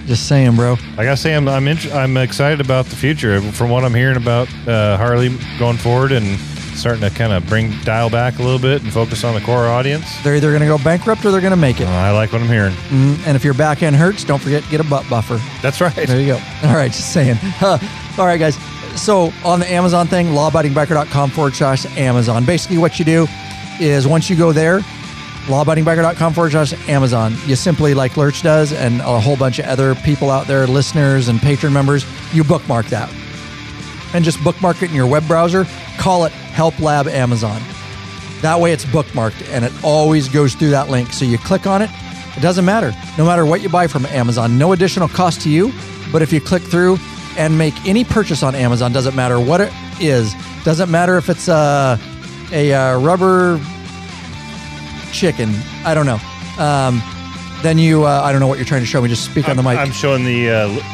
Speaker 1: Just saying, bro.
Speaker 2: I gotta say, I'm excited about the future. From what I'm hearing about Harley going forward and starting to kind of dial back a little bit and focus on the core audience.
Speaker 1: They're either going to go bankrupt or they're going to make it.
Speaker 2: I like what I'm hearing.
Speaker 1: And if your back end hurts, don't forget to get a butt buffer.
Speaker 2: That's right.
Speaker 1: There you go. All right, just saying. All right, guys. So on the Amazon thing, lawabidingbiker.com/Amazon. Basically what you do is once you go there, lawabidingbiker.com/Amazon, you simply, like Lurch does and a whole bunch of other people out there, listeners and patron members, you bookmark that. And just bookmark it in your web browser. Call it Help Lab Amazon. That way it's bookmarked and it always goes through that link. So you click on it. It doesn't matter. No matter what you buy from Amazon, no additional cost to you. But if you click through, and make any purchase on Amazon, doesn't matter what it is, doesn't matter if it's a rubber chicken, I don't know. Then you, I don't know what you're trying to show me. Just speak on the mic.
Speaker 2: I'm showing the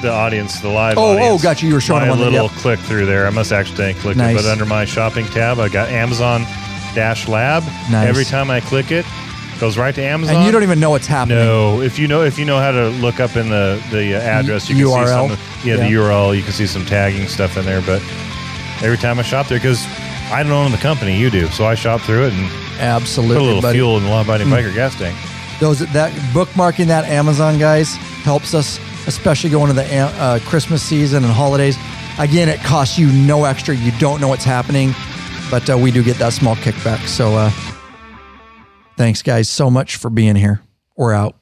Speaker 2: audience, the live audience.
Speaker 1: Oh, gotcha. You were showing them on the
Speaker 2: little click through there. I must accidentally click it, but under my shopping tab, I got Amazon-Lab.
Speaker 1: Nice.
Speaker 2: Every time I click it, goes right to Amazon.
Speaker 1: And you don't even know what's happening.
Speaker 2: No, if you know how to look up in the address, you can
Speaker 1: URL.
Speaker 2: see some, the URL. You can see some tagging stuff in there. But every time I shop there, because I don't own the company, you do, so I shop through it and
Speaker 1: absolutely
Speaker 2: put a little fuel in the law-abiding biker gas tank.
Speaker 1: That bookmarking that Amazon, guys, helps us, especially going to the Christmas season and holidays. Again, it costs you no extra. You don't know what's happening, but we do get that small kickback. So thanks, guys, so much for being here. We're out.